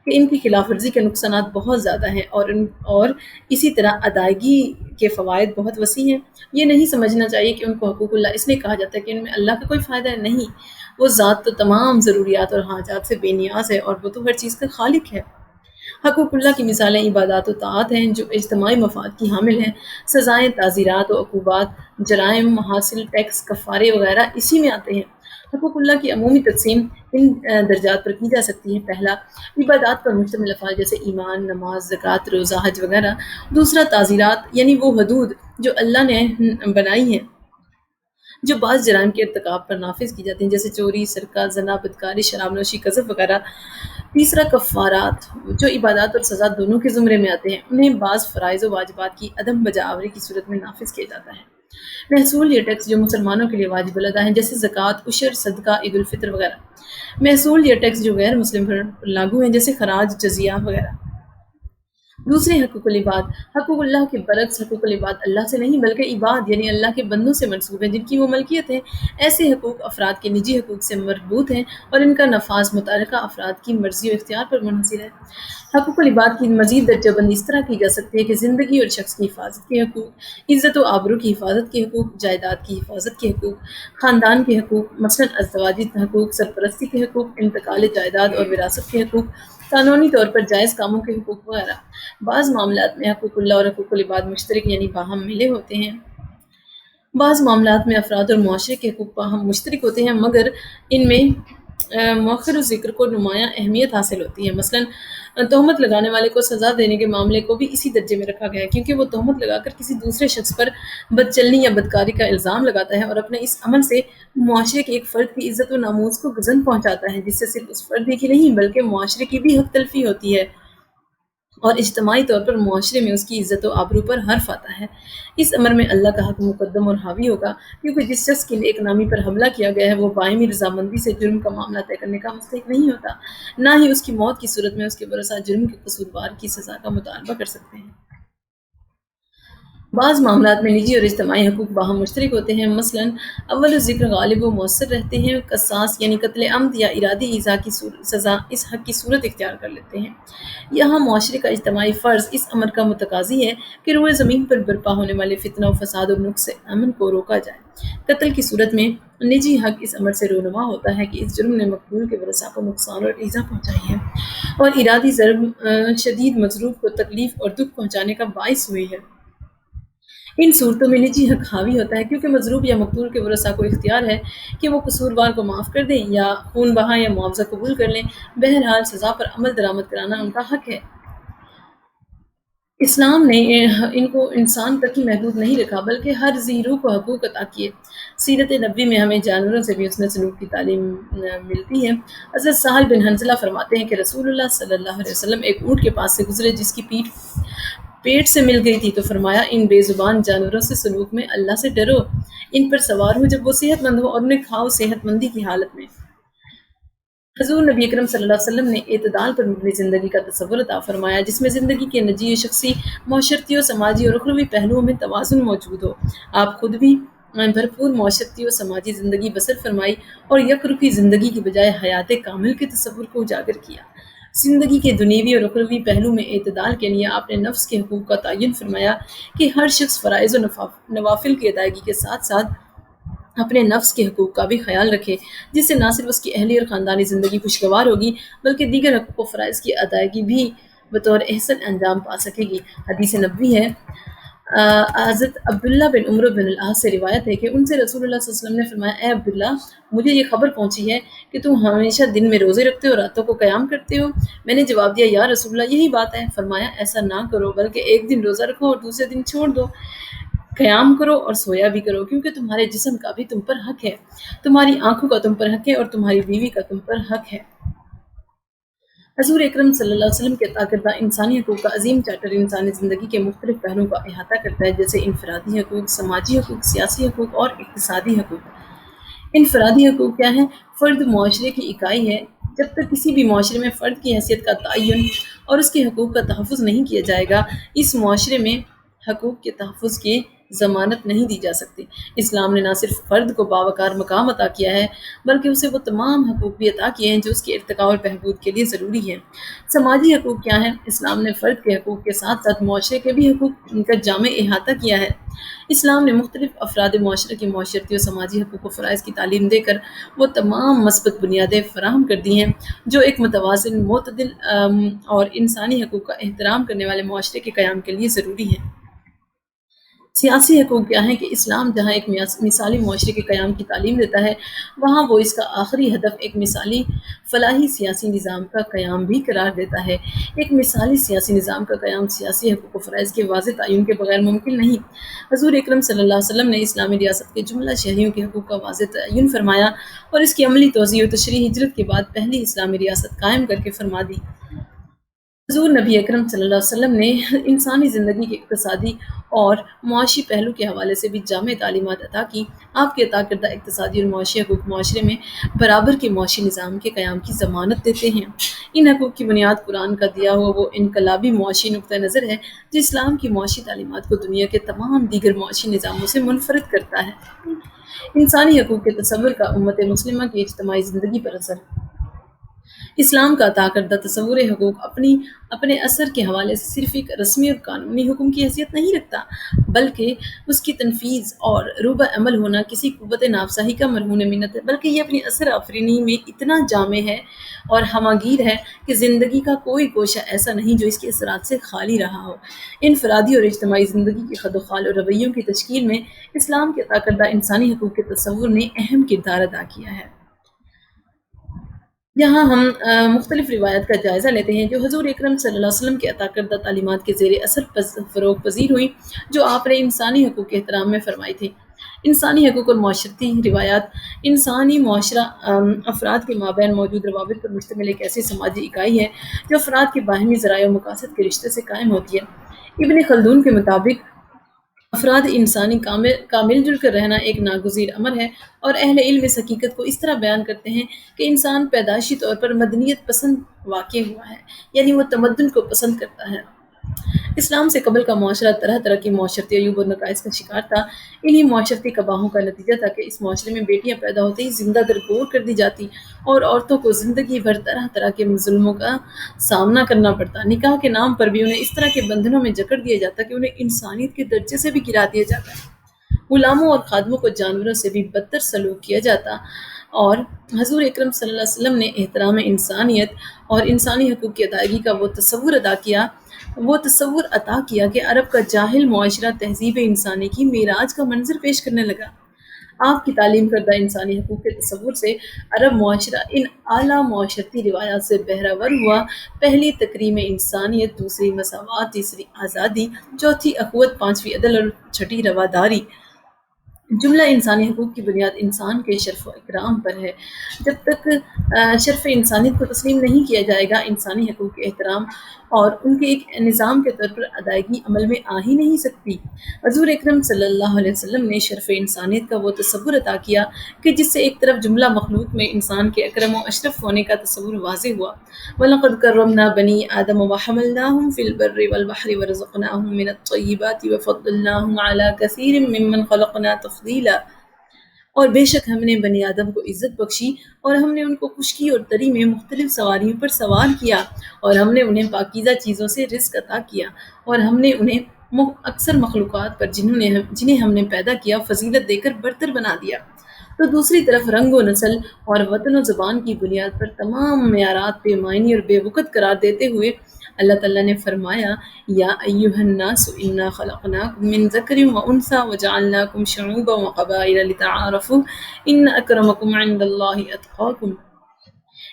کہ ان کی خلاف ورزی کے نقصانات بہت زیادہ ہیں اور اسی طرح ادائیگی کے فوائد بہت وسیع ہیں۔ یہ نہیں سمجھنا چاہیے کہ ان کو حقوق اللہ اس لیے کہا جاتا ہے کہ ان میں اللہ کا کوئی فائدہ ہے، نہیں، وہ ذات تو تمام ضروریات اور حاجات سے بے نیاز ہے اور وہ تو ہر چیز کا خالق ہے۔ حقوق اللہ کی مثالیں عبادات و طاعات ہیں جو اجتماعی مفاد کی حامل ہیں۔ سزائیں، تعزیرات و عقوبات، جرائم، محاصل، ٹیکس، کفارے وغیرہ اسی میں آتے ہیں۔ حقوق اللہ کی عمومی تقسیم ان درجات پر کی جا سکتی ہے۔ پہلا، عبادات پر مشتمل افعال جیسے ایمان، نماز، زکوٰۃ، روزہ، حج وغیرہ۔ دوسرا، تعزیرات یعنی وہ حدود جو اللہ نے بنائی ہیں جو بعض جرائم کے ارتکاب پر نافذ کی جاتی ہیں جیسے چوری، سرقہ، زنا، بدکاری، شراب نوشی، قذف وغیرہ۔ تیسرا، کفارات جو عبادات اور سزا دونوں کے زمرے میں آتے ہیں، انہیں بعض فرائض و واجبات کی عدم بجاوری کی صورت میں نافذ کیا جاتا ہے۔ محصول یا ٹیکس جو مسلمانوں کے لیے واجب الادا ہیں جیسے زکوٰۃ، عشر، صدقہ، عید الفطر وغیرہ۔ محصول یا ٹیکس جو غیر مسلم پر لاگو ہیں جیسے خراج، جزیہ وغیرہ۔ دوسرے، حقوق العباد۔ حقوق اللہ کے برعکس حقوق العباد اللہ سے نہیں بلکہ عباد یعنی اللہ کے بندوں سے منسوب ہیں جن کی وہ ملکیت ہے۔ ایسے حقوق افراد کے نجی حقوق سے مربوط ہیں اور ان کا نفاذ متعلقہ افراد کی مرضی و اختیار پر منحصر ہے۔ حقوق العباد کی مزید درجہ بندی اس طرح کی جا سکتی ہے کہ زندگی اور شخص کی حفاظت کے حقوق، عزت و آبرو کی حفاظت کے حقوق، جائیداد کی حفاظت کے حقوق، خاندان کے حقوق مثلاً ازدواجی حقوق، سرپرستی کے حقوق، انتقال جائیداد اور وراثت کے حقوق، قانونی طور پر جائز کاموں کے حقوق وغیرہ۔ بعض معاملات میں حقوق اللہ اور حقوق العباد مشترک یعنی باہم ملے ہوتے ہیں۔ بعض معاملات میں افراد اور معاشرے کے حقوق باہم مشترک ہوتے ہیں مگر ان میں مؤخر ذکر کو نمایاں اہمیت حاصل ہوتی ہے۔ مثلاً تہمت لگانے والے کو سزا دینے کے معاملے کو بھی اسی درجے میں رکھا گیا ہے کیونکہ وہ تہمت لگا کر کسی دوسرے شخص پر بدچلنی یا بدکاری کا الزام لگاتا ہے اور اپنے اس عمل سے معاشرے کے ایک فرد کی عزت و ناموس کو گزن پہنچاتا ہے جس سے صرف اس فرد کی نہیں بلکہ معاشرے کی بھی حق تلفی ہوتی ہے اور اجتماعی طور پر معاشرے میں اس کی عزت و آبرو پر حرف آتا ہے۔ اس امر میں اللہ کا حق مقدم اور حاوی ہوگا کیونکہ جس شخص کی نیک نامی پر حملہ کیا گیا ہے وہ باہمی رضامندی سے جرم کا معاملہ طے کرنے کا مستحق نہیں ہوتا، نہ ہی اس کی موت کی صورت میں اس کے ورثاء جرم کے قصوروار کی سزا کا مطالبہ کر سکتے ہیں۔ بعض معاملات میں نجی اور اجتماعی حقوق باہم مشترک ہوتے ہیں۔ مثلاً اول ذکر غالب و مؤثر رہتے ہیں، قصاص یعنی قتل عمد یا ارادی ایذاء کی سزا اس حق کی صورت اختیار کر لیتے ہیں۔ یہاں معاشرے کا اجتماعی فرض اس امر کا متقاضی ہے کہ روئے زمین پر برپا ہونے والے فتنہ و فساد اور نقص امن کو روکا جائے۔ قتل کی صورت میں نجی حق اس امر سے رونما ہوتا ہے کہ اس جرم نے مقتول کے ورثاء کو نقصان اور ایذا پہنچائی ہے اور ارادی ضرب شدید مظلوم کو تکلیف اور دکھ پہنچانے کا باعث ہوئی ہے۔ ان صورتوں میں نجی حق حاوی ہوتا ہے کیونکہ مضروب یا مقتول کے ورثاء کو اختیار ہے کہ وہ قصوروار کو معاف کر دیں یا خون بہا یا معاوضہ قبول کر لیں، بہرحال سزا پر عمل درآمد کرانا ان کا حق ہے۔ اسلام نے ان کو انسان تک ہی محدود نہیں رکھا بلکہ ہر ذی روح کو حقوق عطا کیے۔ سیرت نبوی میں ہمیں جانوروں سے بھی حسن سلوک کی تعلیم ملتی ہے۔ حضرت سہل بن حنظلہ فرماتے ہیں کہ رسول اللہ صلی اللہ علیہ وسلم ایک اونٹ کے پاس سے گزرے جس کی پیٹ سے مل گئی تھی تو فرمایا ان بے زبان جانوروں سے سلوک میں اللہ سے ڈرو، ان پر سوار ہو جب وہ صحت مند ہو اور انہیں کھاؤ صحت مندی کی حالت میں۔ حضور نبی اکرم صلی اللہ علیہ وسلم نے اعتدال پر مبنی زندگی کا تصور عطا فرمایا، جس میں زندگی کے نجی و شخصی، معاشرتی و سماجی اور اخروی پہلوؤں میں توازن موجود ہو۔ آپ خود بھی بھرپور معاشرتی و سماجی زندگی بسر فرمائی اور یک رخی زندگی کی بجائے حیات کامل کے تصور کو اجاگر کیا۔ زندگی کے دنیوی اور اخروی پہلو میں اعتدال کے لیے آپ نے نفس کے حقوق کا تعین فرمایا کہ ہر شخص فرائض و نوافل کی ادائیگی کے ساتھ ساتھ اپنے نفس کے حقوق کا بھی خیال رکھے، جس سے نہ صرف اس کی اہلی اور خاندانی زندگی خوشگوار ہوگی بلکہ دیگر حقوق و فرائض کی ادائیگی بھی بطور احسن انجام پا سکے گی۔ حدیث نبوی ہے، حضرت عبداللہ بن عمرو بن العاص سے روایت ہے کہ ان سے رسول اللہ صلی اللہ علیہ وسلم نے فرمایا، اے عبداللہ، مجھے یہ خبر پہنچی ہے کہ تم ہمیشہ دن میں روزے رکھتے ہو اور راتوں کو قیام کرتے ہو۔ میں نے جواب دیا، یا رسول اللہ، یہی بات ہے۔ فرمایا، ایسا نہ کرو بلکہ ایک دن روزہ رکھو اور دوسرے دن چھوڑ دو، قیام کرو اور سویا بھی کرو، کیونکہ تمہارے جسم کا بھی تم پر حق ہے، تمہاری آنکھوں کا تم پر حق ہے اور تمہاری بیوی کا تم پر حق ہے۔ حضور اکرم صلی اللہ علیہ وسلم کے عطا کردہ انسانی حقوق کا عظیم چارٹر انسانی زندگی کے مختلف پہلوؤں کا احاطہ کرتا ہے، جیسے انفرادی حقوق، سماجی حقوق، سیاسی حقوق اور اقتصادی حقوق۔ انفرادی حقوق کیا ہے؟ فرد معاشرے کی اکائی ہے۔ جب تک کسی بھی معاشرے میں فرد کی حیثیت کا تعین اور اس کے حقوق کا تحفظ نہیں کیا جائے گا، اس معاشرے میں حقوق کے تحفظ کی ضمانت نہیں دی جا سکتی۔ اسلام نے نہ صرف فرد کو باوقار مقام عطا کیا ہے بلکہ اسے وہ تمام حقوق بھی عطا کیے ہیں جو اس کے ارتقاء اور بہبود کے لیے ضروری ہیں۔ سماجی حقوق کیا ہیں؟ اسلام نے فرد کے حقوق کے ساتھ ساتھ معاشرے کے بھی حقوق کا جامع احاطہ کیا ہے۔ اسلام نے مختلف افراد معاشرے کی معاشرتی اور سماجی حقوق و فرائض کی تعلیم دے کر وہ تمام مثبت بنیادیں فراہم کر دی ہیں جو ایک متوازن، معتدل اور انسانی حقوق کا احترام کرنے والے معاشرے کے قیام کے لیے ضروری ہیں۔ سیاسی حقوق کیا ہیں کہ اسلام جہاں ایک مثالی معاشرے کے قیام کی تعلیم دیتا ہے، وہاں وہ اس کا آخری ہدف ایک مثالی فلاحی سیاسی نظام کا قیام بھی قرار دیتا ہے۔ ایک مثالی سیاسی نظام کا قیام سیاسی حقوق و فرائض کے واضح تعین کے بغیر ممکن نہیں۔ حضور اکرم صلی اللہ علیہ وسلم نے اسلامی ریاست کے جملہ شہریوں کے حقوق کا واضح تعین فرمایا اور اس کی عملی توضیح و تشریح ہجرت کے بعد پہلی اسلامی ریاست قائم کر کے فرما دی۔ حضور نبی اکرم صلی اللہ علیہ وسلم نے انسانی زندگی کے اقتصادی اور معاشی پہلو کے حوالے سے بھی جامع تعلیمات عطا کی۔ آپ کے عطا کردہ اقتصادی اور معاشی حقوق معاشرے میں برابر کے معاشی نظام کے قیام کی ضمانت دیتے ہیں۔ ان حقوق کی بنیاد قرآن کا دیا ہوا وہ انقلابی معاشی نقطہ نظر ہے جو اسلام کی معاشی تعلیمات کو دنیا کے تمام دیگر معاشی نظاموں سے منفرد کرتا ہے۔ انسانی حقوق کے تصور کا امت مسلمہ کی اجتماعی زندگی پر اثر۔ اسلام کا عطا کردہ تصور حقوق اپنے اثر کے حوالے سے صرف ایک رسمی اور قانونی حکم کی حیثیت نہیں رکھتا، بلکہ اس کی تنفیذ اور روبہ عمل ہونا کسی قوت نافذی کا مرہون منت ہے، بلکہ یہ اپنی اثر آفرینی میں اتنا جامع ہے اور ہماگیر ہے کہ زندگی کا کوئی گوشہ ایسا نہیں جو اس کے اثرات سے خالی رہا ہو۔ انفرادی اور اجتماعی زندگی کی خد و خال اور رویوں کی تشکیل میں اسلام کے عطا کردہ انسانی حقوق کے تصور نے اہم کردار ادا کیا ہے۔ یہاں ہم مختلف روایات کا جائزہ لیتے ہیں جو حضور اکرم صلی اللہ علیہ وسلم کے عطا کردہ تعلیمات کے زیر اثر فروغ پذیر ہوئی، جو آپ نے انسانی حقوق کے احترام میں فرمائی تھی۔ انسانی حقوق اور معاشرتی روایات۔ انسانی معاشرہ افراد کے مابین موجود روابط پر مشتمل ایک ایسی سماجی اکائی ہے جو افراد کے باہمی ذرائع و مقاصد کے رشتے سے قائم ہوتی ہے۔ ابن خلدون کے مطابق افراد انسانی کا مل جل کر رہنا ایک ناگزیر امر ہے، اور اہل علم اس حقیقت کو اس طرح بیان کرتے ہیں کہ انسان پیدائشی طور پر مدنیت پسند واقع ہوا ہے، یعنی وہ تمدن کو پسند کرتا ہے۔ اسلام سے قبل کا معاشرہ طرح طرح کی معاشرتی عیوب و نقائص کا شکار تھا۔ انہی معاشرتی قباحوں کا نتیجہ تھا کہ اس معاشرے میں بیٹیاں پیدا ہوتے ہی زندہ درگور کر دی جاتی اور عورتوں کو زندگی بھر طرح طرح کے ظلموں کا سامنا کرنا پڑتا۔ نکاح کے نام پر بھی انہیں اس طرح کے بندھنوں میں جکڑ دیا جاتا کہ انہیں انسانیت کے درجے سے بھی گرا دیا جاتا۔ غلاموں اور خادموں کو جانوروں سے بھی بدتر سلوک کیا جاتا، اور حضور اکرم صلی اللہ علیہ وسلم نے احترام انسانیت اور انسانی حقوق کی ادائیگی کا وہ تصور عطا کیا کہ عرب کا جاہل معاشرہ تہذیب انسانی کی معراج کا منظر پیش کرنے لگا۔ آپ کی تعلیم کردہ انسانی حقوق کے تصور سے عرب معاشرہ ان اعلیٰ معاشرتی روایات سے بہرہ ور ہوا۔ پہلی تکریم انسانیت، دوسری مساوات، تیسری آزادی، چوتھی اخوت، پانچویں عدل اور چھٹی رواداری۔ جملہ انسانی حقوق کی بنیاد انسان کے شرف و اکرام پر ہے۔ جب تک شرف انسانیت کو تسلیم نہیں کیا جائے گا، انسانی حقوق کے احترام اور ان کے ایک نظام کے طور پر ادائیگی عمل میں آ ہی نہیں سکتی۔ حضور اکرم صلی اللہ علیہ وسلم نے شرف انسانیت کا وہ تصور عطا کیا کہ جس سے ایک طرف جملہ مخلوق میں انسان کے اکرم و اشرف ہونے کا تصور واضح ہوا۔ وَلَقَدْ كَرَّمْنَا بَنِي آدَمَ وَحَمَلْنَاهُمْ فِي الْبَرِّ وَالْبَحْرِ وَرَزَقْنَاهُم مِّنَ الطَّيِّبَاتِ وَفَضَّلْنَاهُمْ عَلَىٰ كَثِيرٍ مِّمَّنْ خَلَقْنَا تَفْضِيلًا۔ اور بے شک ہم نے بنی آدم کو عزت بخشی اور ہم نے ان کو خشکی اور تری میں مختلف سواریوں پر سوار کیا، اور ہم نے انہیں پاکیزہ چیزوں سے رزق عطا کیا، اور ہم نے انہیں اکثر مخلوقات پر جنہیں ہم نے پیدا کیا فضیلت دے کر برتر بنا دیا۔ تو دوسری طرف رنگ و نسل اور وطن و زبان کی بنیاد پر تمام معیارات بے معنی اور بے وقت قرار دیتے ہوئے اللہ تعالیٰ نے فرمایا، یا ایھا الناس انا خلقناکم من ذکر و انثی وجعلناکم شعوبا وقبائل لتعارفوا ان اکرمکم عند اللہ اتقاکم۔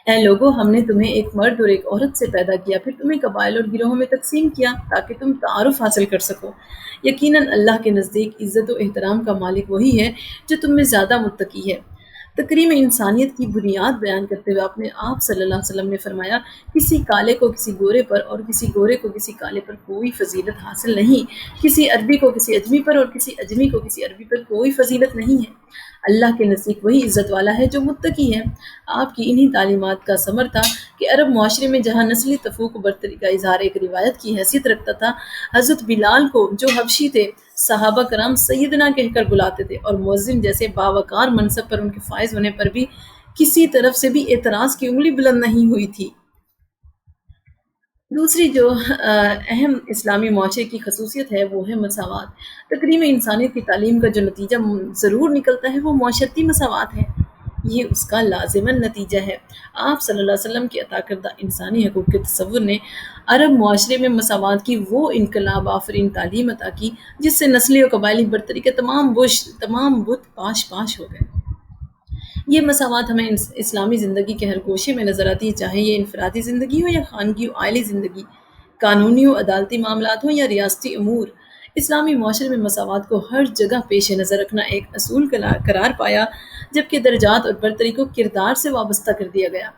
اے لوگو، ہم نے تمہیں ایک مرد اور ایک عورت سے پیدا کیا، پھر تمہیں قبائل اور گروہوں میں تقسیم کیا تاکہ تم تعارف حاصل کر سکو۔ یقیناً اللہ کے نزدیک عزت و احترام کا مالک وہی ہے جو تم میں زیادہ متقی ہے۔ تکریم انسانیت کی بنیاد بیان کرتے ہوئے آپ صلی اللہ علیہ وسلم نے فرمایا، کسی کالے کو کسی گورے پر اور کسی گورے کو کسی کالے پر کوئی فضیلت حاصل نہیں، کسی عربی کو کسی اجمی پر اور کسی اجمی کو کسی عربی پر کوئی فضیلت نہیں ہے۔ اللہ کے نزدیک وہی عزت والا ہے جو متقی ہے۔ آپ کی انہی تعلیمات کا ثمر تھا کہ عرب معاشرے میں جہاں نسلی تفوق و برتری کا اظہار ایک روایت کی حیثیت رکھتا تھا، حضرت بلال کو جو حبشی تھے صحابہ کرام سیدنا کہہ کر بلاتے تھے، اور مؤذن جیسے باوقار منصب پر ان کے فائز ہونے پر بھی کسی طرف سے بھی اعتراض کی انگلی بلند نہیں ہوئی تھی۔ دوسری جو اہم اسلامی معاشرے کی خصوصیت ہے وہ ہے مساوات۔ تکریم انسانیت کی تعلیم کا جو نتیجہ ضرور نکلتا ہے وہ معاشرتی مساوات ہے، یہ اس کا لازماً نتیجہ ہے۔ آپ صلی اللہ علیہ وسلم کی عطا کردہ انسانی حقوق کے تصور نے عرب معاشرے میں مساوات کی وہ انقلاب آفرین تعلیم عطا کی جس سے نسلی و قبائلی برتری کے تمام بت پاش پاش ہو گئے۔ یہ مساوات ہمیں اسلامی زندگی کے ہر گوشے میں نظر آتی ہے، چاہے یہ انفرادی زندگی ہو یا خانگی و عائلی زندگی، قانونی و عدالتی معاملات ہوں یا ریاستی امور۔ اسلامی معاشرے میں مساوات کو ہر جگہ پیش نظر رکھنا ایک اصول قرار پایا، جبکہ درجات اور برتری کو کردار سے وابستہ کر دیا گیا۔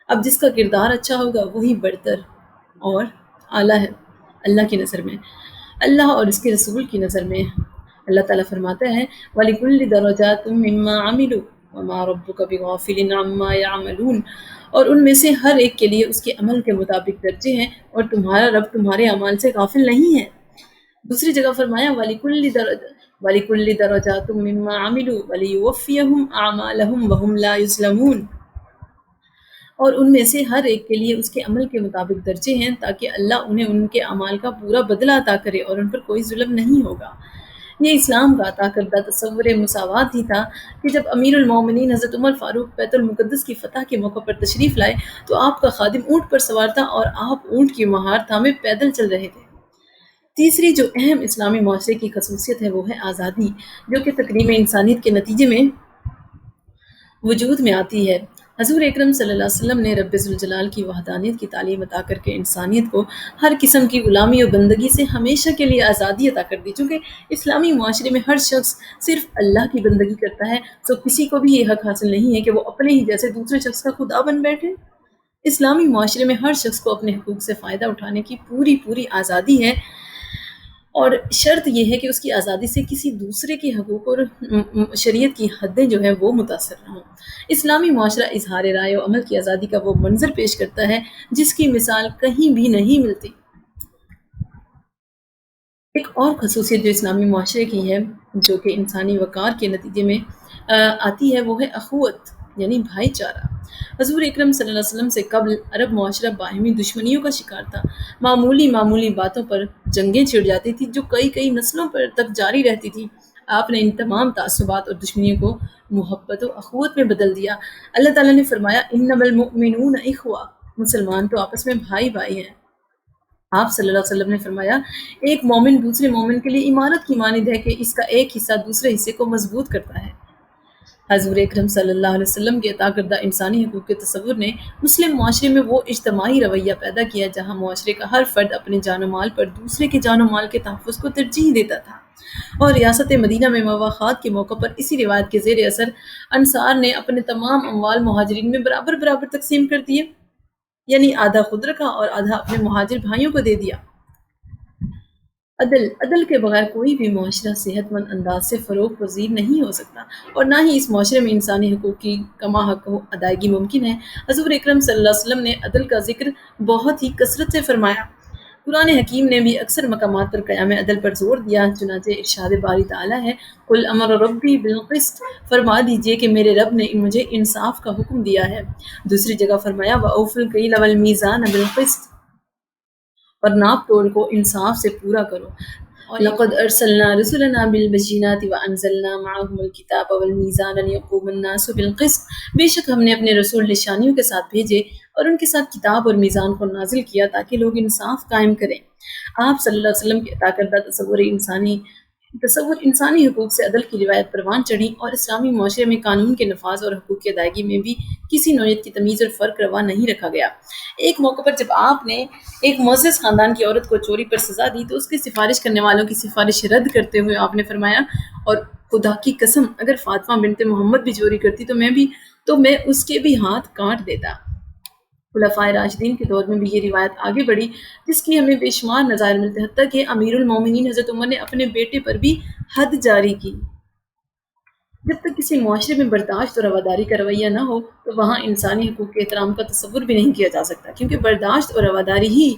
اب جس کا کردار اچھا ہوگا وہی برتر اور اعلیٰ ہے اللہ کی نظر میں، اللہ اور اس کے رسول کی نظر میں۔ اللہ تعالیٰ فرماتا ہے، وَلِكُلِّ دَرَجَاتٌ مِّمَّا عَمِلُوا وَمَا رَبُّكَ بِغَافِلٍ عَمَّا يَعْمَلُونَ۔ اور ان میں سے ہر ایک کے لیے اس کے عمل کے مطابق درجے ہیں، اور تمہارا رب تمہارے اعمال سے غافل نہیں ہے۔ دوسری جگہ فرمایا، وَلِكُلِّ دَرَجَاتٌ مِّمَّا عَمِلُوا وَلِيُوَفِّيَهُمْ أَعْمَالَهُمْ وَهُمْ لَا يُظْلَمُونَ۔ اور ان میں سے ہر ایک کے لیے اس کے عمل کے مطابق درجے ہیں تاکہ اللہ انہیں ان کے اعمال کا پورا بدلہ عطا کرے اور ان پر کوئی ظلم نہیں ہوگا۔ یہ اسلام کا عطا کردہ تصور مساوات ہی تھا کہ جب امیر المومنین حضرت عمر فاروق بیت المقدس کی فتح کے موقع پر تشریف لائے تو آپ کا خادم اونٹ پر سوار تھا اور آپ اونٹ کی مہار تھامے پیدل چل رہے تھے۔ تیسری جو اہم اسلامی معاشرے کی خصوصیت ہے وہ ہے آزادی، جو کہ تکریم انسانیت کے نتیجے میں وجود میں آتی ہے۔ حضور اکرم صلی اللہ علیہ وسلم نے رب ذوالجلال کی وحدانیت کی تعلیم عطا کر کے انسانیت کو ہر قسم کی غلامی و بندگی سے ہمیشہ کے لیے آزادی عطا کر دی۔ چونکہ اسلامی معاشرے میں ہر شخص صرف اللہ کی بندگی کرتا ہے، تو کسی کو بھی یہ حق حاصل نہیں ہے کہ وہ اپنے ہی جیسے دوسرے شخص کا خدا بن بیٹھے۔ اسلامی معاشرے میں ہر شخص کو اپنے حقوق سے فائدہ اٹھانے کی پوری آزادی ہے، اور شرط یہ ہے کہ اس کی آزادی سے کسی دوسرے کے حقوق اور شریعت کی حدیں جو ہیں وہ متاثر نہ ہوں۔ اسلامی معاشرہ اظہار رائے و عمل کی آزادی کا وہ منظر پیش کرتا ہے جس کی مثال کہیں بھی نہیں ملتی۔ ایک اور خصوصیت جو اسلامی معاشرے کی ہے جو کہ انسانی وقار کے نتیجے میں آتی ہے وہ ہے اخوت، یعنی بھائی چارہ۔ حضور اکرم صلی اللہ علیہ وسلم سے قبل عرب معاشرہ باہمی دشمنیوں کا شکار تھا۔ معمولی باتوں پر جنگیں چھڑ جاتی تھی جو کئی نسلوں پر تک جاری رہتی تھی۔ آپ نے ان تمام تعصبات اور دشمنیوں کو محبت و اخوت میں بدل دیا۔ اللہ تعالیٰ نے فرمایا، انما المؤمنون اخوہ، مسلمان تو آپس میں بھائی ہیں۔ آپ صلی اللہ علیہ وسلم نے فرمایا، ایک مومن دوسرے مومن کے لیے عمارت کی مانند ہے کہ اس کا ایک حصہ دوسرے حصے کو مضبوط کرتا ہے۔ حضور اکرم صلی اللہ علیہ وسلم کے عطا کردہ انسانی حقوق کے تصور نے مسلم معاشرے میں وہ اجتماعی رویہ پیدا کیا جہاں معاشرے کا ہر فرد اپنے جان و مال پر دوسرے کے جان و مال کے تحفظ کو ترجیح دیتا تھا، اور ریاست مدینہ میں مواخات کے موقع پر اسی روایت کے زیر اثر انصار نے اپنے تمام اموال مہاجرین میں برابر تقسیم کر دیے۔ یعنی آدھا خود رکھا اور آدھا اپنے مہاجر بھائیوں کو دے دیا۔ عدل کے بغیر کوئی بھی معاشرہ صحت مند انداز سے فروغ پذیر نہیں ہو سکتا، اور نہ ہی اس معاشرے میں انسانی حقوق کی کما حق ادائیگی ممکن ہے۔ حضور اکرم صلی اللہ علیہ وسلم نے عدل کا ذکر بہت ہی کثرت سے فرمایا۔ قرآن حکیم نے بھی اکثر مقامات پر قیام عدل پر زور دیا، چنانچہ ارشاد باری تعالیٰ ہے قل امر ربی بالقسط، فرما دیجئے کہ میرے رب نے مجھے انصاف کا حکم دیا ہے۔ دوسری جگہ فرمایا وَأَوْفُوا الْكَيْلَ وَالْمِيزَانَ بِالْقِسْطِ، اور ناپ توڑ کو انصاف سے پورا کرو۔ لقد ارسلنا رسلنا بالبينات وانزلنا معهم الكتاب والميزان ليقوم الناس بالقسط، بے شک ہم نے اپنے رسول نشانیوں کے ساتھ بھیجے اور ان کے ساتھ کتاب اور میزان کو نازل کیا تاکہ لوگ انصاف قائم کریں۔ آپ صلی اللہ علیہ وسلم کے عطا کردہ تصور انسانی حقوق سے عدل کی روایت پروان چڑھی، اور اسلامی معاشرے میں قانون کے نفاذ اور حقوق کی ادائیگی میں بھی کسی نوعیت کی تمیز اور فرق روا نہیں رکھا گیا۔ ایک موقع پر جب آپ نے ایک معزز خاندان کی عورت کو چوری پر سزا دی تو اس کی سفارش کرنے والوں کی سفارش رد کرتے ہوئے آپ نے فرمایا اور خدا کی قسم اگر فاطمہ بنت محمد بھی چوری کرتی تو میں اس کے بھی ہاتھ کاٹ دیتا۔ خلفائے راشدین کے دور میں بھی یہ روایت آگے بڑھی، جس کی ہمیں بے شمار نظائر ملتے ہیں، حتیٰ کہ امیر المومنین حضرت عمر نے اپنے بیٹے پر بھی حد جاری کی۔ جب تک کسی معاشرے میں برداشت اور رواداری کا رویہ نہ ہو تو وہاں انسانی حقوق کے احترام کا تصور بھی نہیں کیا جا سکتا، کیونکہ برداشت اور رواداری ہی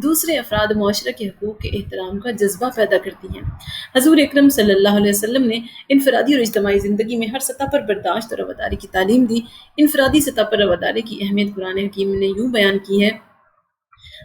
دوسرے افراد معاشرہ کے حقوق کے احترام کا جذبہ پیدا کرتی ہیں۔ حضور اکرم صلی اللہ علیہ وسلم نے انفرادی اور اجتماعی زندگی میں ہر سطح پر برداشت اور رواداری کی تعلیم دی۔ انفرادی سطح پر رواداری کی اہمیت قرآن حکیم نے یوں بیان کی ہے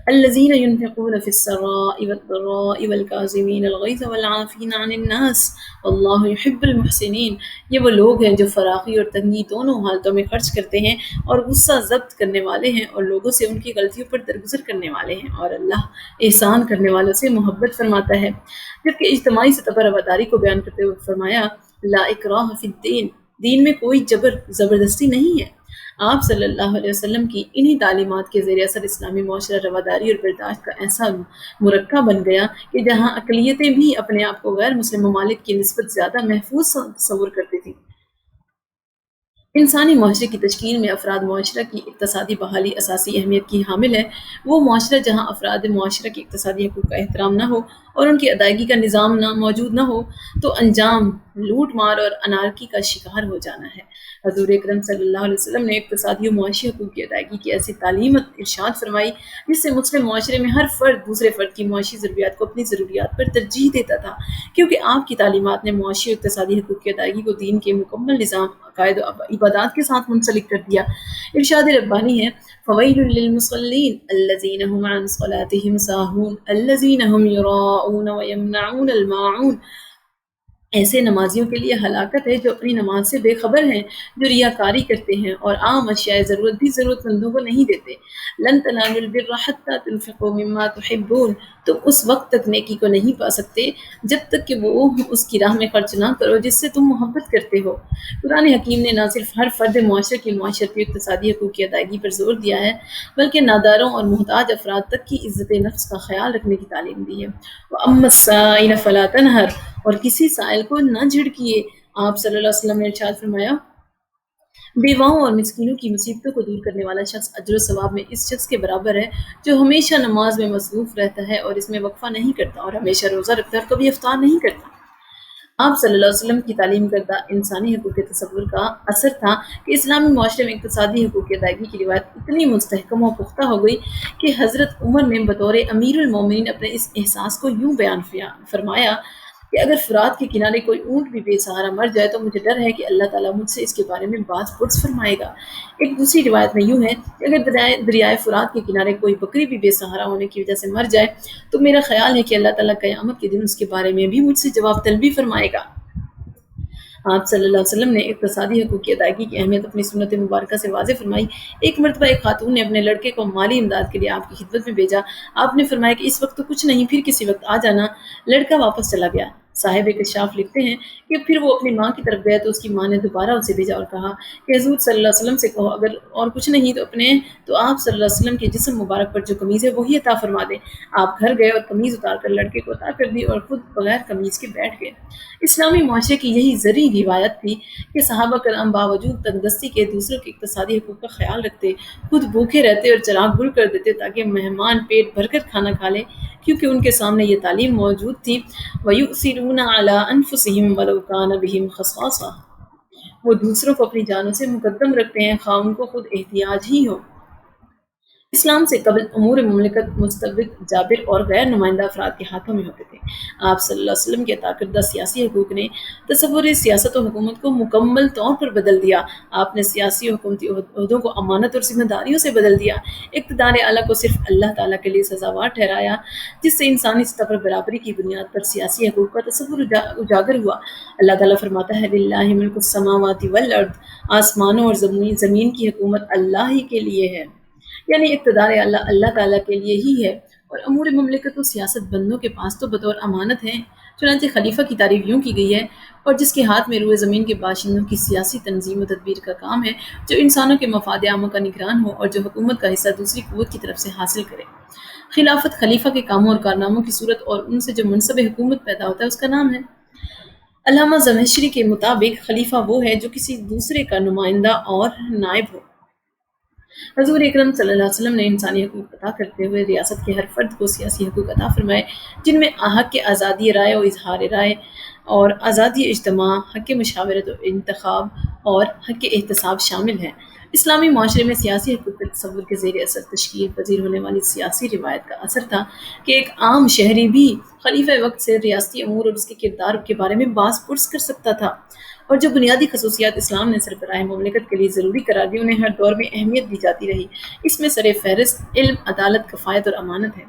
الذين ينفقون في السراء والضراء والكاظمين الغيظ والعافين عن الناس والله يحب المحسنين، یہ وہ لوگ ہیں جو فراخی اور تنگی دونوں حالتوں میں خرچ کرتے ہیں اور غصہ ضبط کرنے والے ہیں اور لوگوں سے ان کی غلطیوں پر درگزر کرنے والے ہیں، اور اللہ احسان کرنے والوں سے محبت فرماتا ہے۔ جبکہ اجتماعی سطح پر رواداری کو بیان کرتے ہوئے فرمایا لا اکراہ فی الدین، دین میں کوئی زبردستی نہیں ہے۔ آپ صلی اللہ علیہ وسلم کی انہی تعلیمات کے زیر اثر اسلامی معاشرہ رواداری اور برداشت کا ایسا مرکب بن گیا کہ جہاں اقلیتیں بھی اپنے آپ کو غیر مسلم ممالک کی نسبت زیادہ محفوظ تصور کرتی تھیں۔ انسانی معاشرے کی تشکیل میں افراد معاشرہ کی اقتصادی بحالی اساسی اہمیت کی حامل ہے۔ وہ معاشرہ جہاں افراد معاشرہ کے اقتصادی حقوق کا احترام نہ ہو اور ان کی ادائیگی کا نظام موجود نہ ہو تو انجام لوٹ مار اور انارکی کا شکار ہو جانا ہے۔ حضور اکرم صلی اللہ علیہ وسلم نے اقتصادی و معاشی حقوق کی ادائیگی کی ایسی تعلیم ارشاد فرمائی جس سے مسلم معاشرے میں ہر فرد دوسرے فرد کی معاشی ضروریات کو اپنی ضروریات پر ترجیح دیتا تھا، کیونکہ آپ کی تعلیمات نے معاشی و اقتصادی حقوق کی ادائیگی کو دین کے مکمل نظام عقائد و عبادات کے ساتھ منسلک کر دیا۔ ارشاد ربانی ہے فویل للمصلین الذین هم عن صلاتهم ساہون الذین هم یراؤون ویمنعون الماعون، ایسے نمازیوں کے لیے ہلاکت ہے جو اپنی نماز سے بے خبر ہیں، جو ریاکاری کرتے ہیں اور عام اشیاء ضرورت بھی ضرورت مندوں کو نہیں دیتے۔ لن تنالوا البر حتى تنفقوا مما تحبون، تم اس وقت تک نیکی کو نہیں پا سکتے جب تک کہ وہ اس کی راہ میں خرچ نہ کرو جس سے تم محبت کرتے ہو۔ قرآن حکیم نے نہ صرف ہر فرد معاشرے کی معاشرتی و اقتصادی حقوق کی ادائیگی پر زور دیا ہے بلکہ ناداروں اور محتاج افراد تک کی عزت نفس کا خیال رکھنے کی تعلیم دی ہے۔ وَأَمَّا السَّائِلَ فَلَا تَنْهَرْ، اور کسی سائل کو نہ جھڑکیے۔ آپ صلی اللہ علیہ وسلم نے ارشاد فرمایا بیواؤں اور مسکینوں کی مصیبتوں کو دور کرنے والا شخص اجر و ثواب میں اس شخص کے برابر ہے جو ہمیشہ نماز میں مصروف رہتا ہے اور اس میں وقفہ نہیں کرتا اور ہمیشہ روزہ رکھتا ہے اور کبھی افطار نہیں کرتا۔ آپ صلی اللہ علیہ وسلم کی تعلیم کردہ انسانی حقوق کے تصور کا اثر تھا کہ اسلامی معاشرے میں اقتصادی حقوق کی ادائیگی کی روایت اتنی مستحکم و پختہ ہو گئی کہ حضرت عمر نے بطور امیر المومنین اپنے اس احساس کو یوں بیان فرمایا کہ اگر فرات کے کنارے کوئی اونٹ بھی بے سہارا مر جائے تو مجھے ڈر ہے کہ اللہ تعالیٰ مجھ سے اس کے بارے میں بات پرس فرمائے گا۔ ایک دوسری روایت میں یوں ہے کہ اگر دریائے فرات کے کنارے کوئی بکری بھی بے سہارا ہونے کی وجہ سے مر جائے تو میرا خیال ہے کہ اللہ تعالیٰ قیامت کے دن اس کے بارے میں بھی مجھ سے جواب طلبی فرمائے گا۔ آپ صلی اللہ علیہ وسلم نے اقتصادی حقوق کی ادائیگی کی اہمیت اپنی سنت مبارکہ سے واضح فرمائی۔ ایک مرتبہ ایک خاتون نے اپنے لڑکے کو مالی امداد کے لیے آپ کی خدمت میں بھیجا۔ آپ نے فرمایا کہ اس وقت تو کچھ نہیں، پھر کسی وقت آ جانا۔ لڑکا واپس چلا گیا۔ صاحب کشاف لکھتے ہیں کہ پھر وہ اپنی ماں کی طرف گیا تو اس کی ماں نے دوبارہ اسے بھیجا اور کہا کہ حضور صلی اللہ علیہ وسلم سے کہو اگر اور کچھ نہیں تو آپ صلی اللہ علیہ وسلم کے جسم مبارک پر جو قمیض ہے وہی عطا فرما دیں۔ آپ گھر گئے اور قمیض اتار کر لڑکے کو عطا کر دی اور خود بغیر قمیض کے بیٹھ گئے۔ اسلامی معاشرے کی یہی زرعی روایت تھی کہ صحابہ کرام باوجود تنگدستی کے دوسروں کے اقتصادی حقوق کا خیال رکھتے، خود بھوکے رہتے اور چراغ گل کر دیتے تاکہ مہمان پیٹ بھر کر کھانا کھا لیں، کیونکہ ان کے سامنے یہ تعلیم موجود تھی وَيُؤْثِرُونَ عَلَىٰ أَنفُسِهِمْ وَلَوْ كَانَ بِهِمْ خَصَاصَةٌ، وہ دوسروں کو اپنی جانوں سے مقدم رکھتے ہیں خواہ ان کو خود احتیاج ہی ہو۔ اسلام سے قبل امور مملکت مستبد جابر اور غیر نمائندہ افراد کے ہاتھوں میں ہوتے تھے۔ آپ صلی اللہ علیہ وسلم کے عطا کردہ سیاسی حقوق نے تصور سیاست و حکومت کو مکمل طور پر بدل دیا۔ آپ نے سیاسی و حکومتی عہدوں کو امانت اور ذمہ داریوں سے بدل دیا، اقتدار اعلیٰ کو صرف اللہ تعالیٰ کے لیے سزاوار ٹھہرایا، جس سے انسانی سطح پر برابری کی بنیاد پر سیاسی حقوق کا تصور اجاگر ہوا۔ اللہ تعالیٰ فرماتا ہے للہ ملک السماوات والارض، آسمانوں اور زمین کی حکومت اللہ ہی کے لیے ہے، یعنی اقتدار اللہ تعالیٰ کے لیے ہی ہے، اور امور مملکت و سیاست بندوں کے پاس تو بطور امانت ہیں۔ چنانچہ خلیفہ کی تعریف یوں کی گئی ہے اور جس کے ہاتھ میں روئے زمین کے باشندوں کی سیاسی تنظیم و تدبیر کا کام ہے، جو انسانوں کے مفاد عامہ کا نگران ہو اور جو حکومت کا حصہ دوسری قوت کی طرف سے حاصل کرے۔ خلافت خلیفہ کے کاموں اور کارناموں کی صورت اور ان سے جو منصب حکومت پیدا ہوتا ہے اس کا نام ہے۔ علامہ زمخشری کے مطابق خلیفہ وہ ہے جو کسی دوسرے کا نمائندہ اور نائب ہو۔ حضور اکرم صلی اللہ علیہ وسلم نے انسانی حقوق عطا کرتے ہوئے ریاست کے ہر فرد کو سیاسی حقوق عطا فرمائے، جن میں حق آزادی رائے و اظہار رائے اور آزادی اجتماع، حق مشاورت و انتخاب اور حق احتساب شامل ہیں۔ اسلامی معاشرے میں سیاسی حقوق کے تصور کے زیر اثر تشکیل پذیر ہونے والی سیاسی روایت کا اثر تھا کہ ایک عام شہری بھی خلیفہ وقت سے ریاستی امور اور اس کے کردار کے بارے میں باز پرس کر سکتا تھا، اور جو بنیادی خصوصیات اسلام نے سربراہ مملکت کے لیے ضروری قرار دی انہیں ہر دور میں اہمیت دی جاتی رہی۔ اس میں سر فہرست علم، عدالت، کفایت اور امانت ہے۔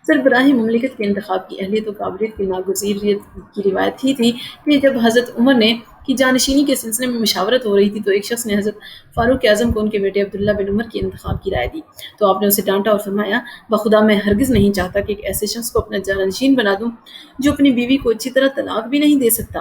سربراہ مملکت کے انتخاب کی اہلیت و قابلیت کی ناگزیریت کی روایت ہی تھی کہ جب حضرت عمر نے کی جانشینی کے سلسلے میں مشاورت ہو رہی تھی تو ایک شخص نے حضرت فاروق اعظم کو ان کے بیٹے عبداللہ بن عمر کے انتخاب کی رائے دی، تو آپ نے اسے ڈانٹا اور فرمایا بخدا میں ہرگز نہیں چاہتا کہ ایک ایسے شخص کو اپنا جانشین بنا دوں جو اپنی بیوی کو اچھی طرح طلاق بھی نہیں دے سکتا۔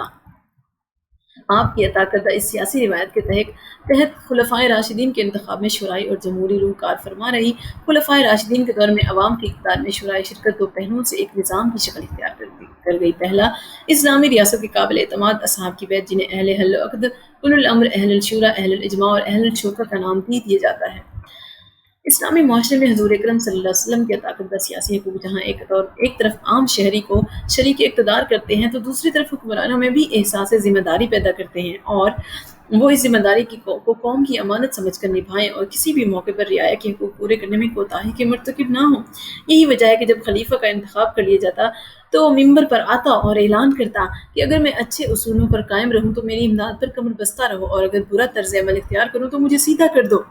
آپ کی عطا کردہ اس سیاسی روایت کے تحت خلفائے راشدین کے انتخاب میں شورائی اور جمہوری روح کار فرما رہی۔ خلفائے راشدین کے دور میں عوام کی اقتدار میں شورائی شرکت دو پہلوؤں سے ایک نظام کی شکل اختیار کر گئی۔ پہلا، اسلامی ریاست کے قابل اعتماد اصحاب کی بیعت، جنہیں اہل حل و عقد، اولو الامر، اہل الشورا، اہل الاجماع اور اہل الشورا کا نام بھی دیا جاتا ہے۔ اسلامی معاشرے میں حضور اکرم صلی اللہ علیہ وسلم کے عطا کردہ سیاسی حقوق جہاں ایک طرف عام شہری کو شریک اقتدار کرتے ہیں تو دوسری طرف حکمرانوں میں بھی احساس ذمہ داری پیدا کرتے ہیں، اور وہ اس ذمہ داری کو قوم کی امانت سمجھ کر نبھائیں اور کسی بھی موقع پر رعایا کے حقوق پورے کرنے میں کوتاہی کے مرتکب نہ ہوں۔ یہی وجہ ہے کہ جب خلیفہ کا انتخاب کر لیا جاتا تو وہ ممبر پر آتا اور اعلان کرتا کہ اگر میں اچھے اصولوں پر قائم رہوں تو میری امداد پر کمر بستہ رہو، اور اگر برا طرز عمل اختیار کروں تو مجھے سیدھا کر دو۔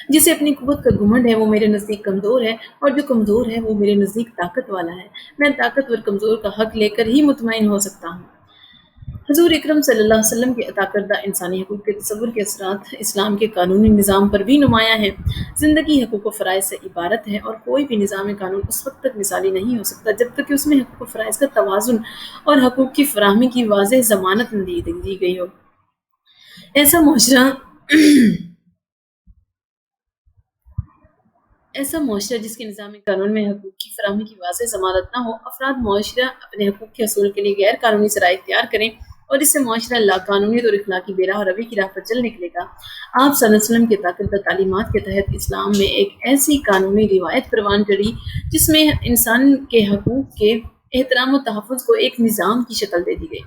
جسے اپنی قوت کا گھمنڈ ہے وہ میرے نزدیک کمزور ہے، اور جو کمزور ہے وہ میرے نزدیک طاقت والا ہے۔ میں طاقتور کمزور کا حق لے کر ہی مطمئن ہو سکتا ہوں۔ حضور اکرم صلی اللہ علیہ وسلم کے عطا کردہ انسانی حقوق کے تصور کے اثرات اسلام کے قانونی نظام پر بھی نمایاں ہیں۔ زندگی حقوق و فرائض سے عبارت ہے، اور کوئی بھی نظام قانون اس وقت تک مثالی نہیں ہو سکتا جب تک کہ اس میں حقوق و فرائض کا توازن اور حقوق کی فراہمی کی واضح ضمانت نہ دی گئی ہو۔ ایسا معاشرہ جس کے نظام قانون میں حقوق کی فراہمی کی واضح ضمانت نہ ہو، افراد معاشرہ اپنے حقوق کے حصول کے لیے غیر قانونی ذرائع اختیار کریں اور اس سے معاشرہ لا قانونیت اور اخلاقی بے راہ روی کی راہ پر چل نکلے گا۔ آپ صلی اللہ علیہ وسلم کے عطا کردہ تعلیمات کے تحت اسلام میں ایک ایسی قانونی روایت پروان چڑھی جس میں انسان کے حقوق کے احترام و تحفظ کو ایک نظام کی شکل دے دی گئی۔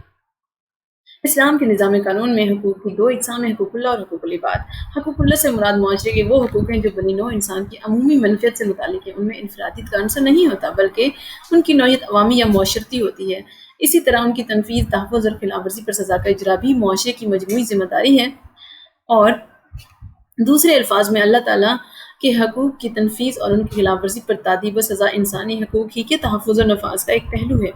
اسلام کے نظام قانون میں حقوق کی دو اقسام ہیں، حقوق اللہ اور حقوق العباد۔ حقوق اللہ سے مراد معاشرے کے وہ حقوق ہیں جو بنی نوع انسان کی عمومی منفعت سے متعلق ہیں، ان میں انفرادیت کا عنصر نہیں ہوتا بلکہ ان کی نوعیت عوامی یا معاشرتی ہوتی ہے۔ اسی طرح ان کی تنفیذ، تحفظ اور خلاف ورزی پر سزا کا اجرا بھی معاشرے کی مجموعی ذمہ داری ہے، اور دوسرے الفاظ میں اللہ تعالیٰ کے حقوق کی تنفیذ اور ان کی خلاف ورزی پر تادیب و سزا انسانی حقوق ہی کے تحفظ و نفاذ کا ایک پہلو ہے۔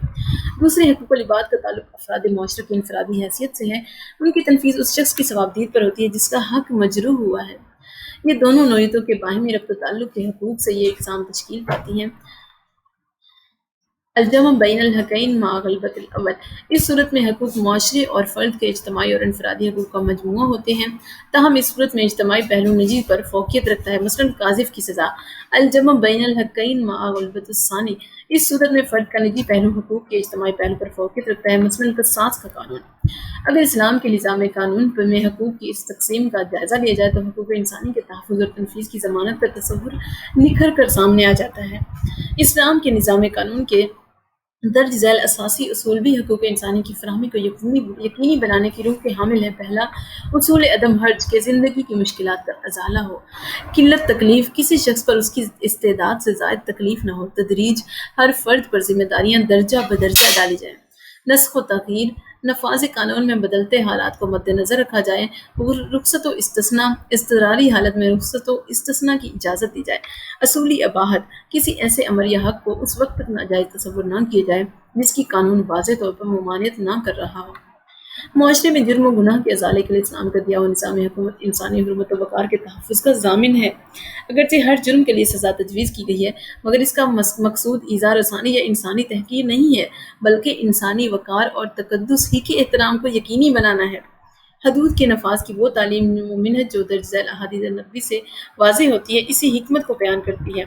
دوسرے حقوق العباد کا تعلق افراد معاشرے کی انفرادی حیثیت سے ہے، ان کی تنفیذ اس شخص کی ثوابدید پر ہوتی ہے جس کا حق مجروح ہوا ہے۔ یہ دونوں نوعیتوں کے باہمی ربط و تعلق کے حقوق سے یہ اقسام تشکیل پاتی ہیں۔ الجمع بین الحقین مع غلبۃ الاول، اس صورت میں حقوق معاشرے اور فرد کے اجتماعی اور انفرادی حقوق کا مجموعہ ہوتے ہیں، تاہم اس صورت میں اجتماعی پہلو نجی پر فوقیت رکھتا ہے، مثلاً قاذف کی سزا۔ الجمع بین الحقین مع غلبۃ الثانی، اس صورت میں فرد کا نجی پہلو حقوق کے اجتماعی پہلو پر فوقیت رکھتا ہے، مثلاً قصاص کا قانون۔ اگر اسلام کے نظام قانون میں حقوق کی اس تقسیم کا جائزہ لیا جائے تو حقوق انسانی کے تحفظ اور تنفیذ کی ضمانت کا تصور نکھر کر سامنے آ جاتا ہے۔ اسلام کے نظام قانون کے درج ذیل اساسی اصول بھی حقوق انسانی کی فراہمی کو یقینی بنانے کی روح کے حامل ہیں۔ پہلا اصول عدم حرج، کہ زندگی کی مشکلات کا ازالہ ہو، قلت تکلیف، کسی شخص پر اس کی استعداد سے زائد تکلیف نہ ہو، تدریج، ہر فرد پر ذمہ داریاں درجہ بدرجہ ڈالی جائیں، نسخ و تغییر، نفاذ قانون میں بدلتے حالات کو مد نظر رکھا جائے، رخصت و استثناء، اضطراری حالت میں رخصت و استثناء کی اجازت دی جائے، اصولی اباحت، کسی ایسے امر یا حق کو اس وقت تک ناجائز تصور نہ کیے جائے جس کی قانون واضح طور پر ممانعت نہ کر رہا ہو۔ معاشرے میں جرم و گناہ کے ازالے کے لیے اسلام کا دیا ہوا نظام حکومت انسانی حرمت و وقار کے تحفظ کا ضامن ہے۔ اگرچہ ہر جرم کے لیے سزا تجویز کی گئی ہے، مگر اس کا مقصود ایذا رسانی یا انسانی تحقیر نہیں ہے، بلکہ انسانی وقار اور تقدس ہی کے احترام کو یقینی بنانا ہے۔ حدود کے نفاذ کی وہ تعلیم و منہج جو درج ذیل احادیث نبوی سے واضح ہوتی ہے، اسی حکمت کو بیان کرتی ہے۔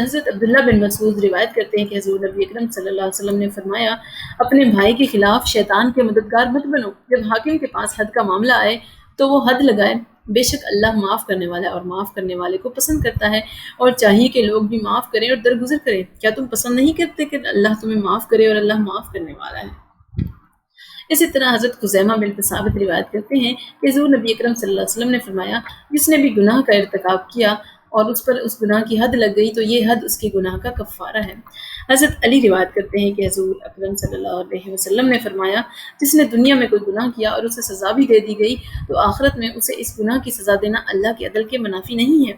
حضرت عبداللہ بن مسعود روایت کرتے ہیں کہ حضور نبی اکرم صلی اللہ علیہ وسلم نے فرمایا، اپنے بھائی کے خلاف شیطان کے مددگار مت بنو، جب حاکم کے پاس حد کا معاملہ آئے تو وہ حد لگائے، بے شک اللہ معاف کرنے والا ہے اور معاف کرنے والے کو پسند کرتا ہے، اور چاہیے کہ لوگ بھی معاف کریں اور درگزر کریں۔ کیا تم پسند نہیں کرتے کہ اللہ تمہیں معاف کرے، اور اللہ معاف کرنے والا ہے۔ اسی طرح حضرت خزیمہ بن ثابت روایت کرتے ہیں کہ حضور نبی اکرم صلی اللہ علیہ وسلم نے فرمایا، جس نے بھی گناہ کا ارتکاب کیا اور اس پر اس گناہ کی حد لگ گئی تو یہ حد اس کے گناہ کا کفارہ ہے۔ حضرت علی روایت کرتے ہیں کہ حضور اکرم صلی اللہ علیہ وسلم نے فرمایا، جس نے دنیا میں کوئی گناہ کیا اور اسے سزا بھی دے دی گئی تو آخرت میں اسے اس گناہ کی سزا دینا اللہ کے عدل کے منافی نہیں ہے،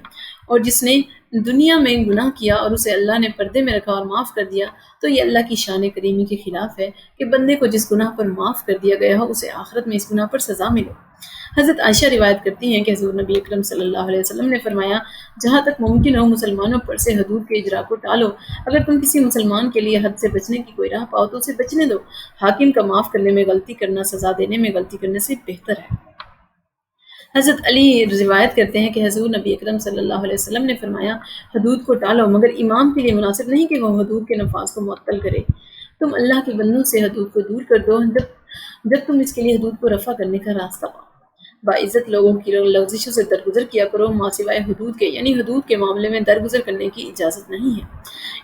اور جس نے دنیا میں گناہ کیا اور اسے اللہ نے پردے میں رکھا اور معاف کر دیا تو یہ اللہ کی شان کریمی کے خلاف ہے کہ بندے کو جس گناہ پر معاف کر دیا گیا ہو اسے آخرت میں اس گناہ پر سزا ملے۔ حضرت عائشہ روایت کرتی ہیں کہ حضور نبی اکرم صلی اللہ علیہ وسلم نے فرمایا، جہاں تک ممکن ہو مسلمانوں پر سے حدود کے اجرا کو ٹالو، اگر تم کسی مسلمان کے لیے حد سے بچنے کی کوئی راہ پاؤ تو اسے بچنے دو، حاکم کا معاف کرنے میں غلطی کرنا سزا دینے میں غلطی کرنے سے بہتر ہے۔ حضرت علی روایت کرتے ہیں کہ حضور نبی اکرم صلی اللہ علیہ وسلم نے فرمایا، حدود کو ٹالو، مگر امام کے لیے مناسب نہیں کہ وہ حدود کے نفاذ کو معطل کرے۔ تم اللہ کے بندوں سے حدود کو دور کر دو جب تم اس کے لیے حدود کو رفع کرنے کا راستہ پاؤ۔ باعزت لوگوں کی لغزشوں سے درگزر کیا کرو، ماں سوائے حدود کے، یعنی حدود کے معاملے میں درگزر کرنے کی اجازت نہیں ہے۔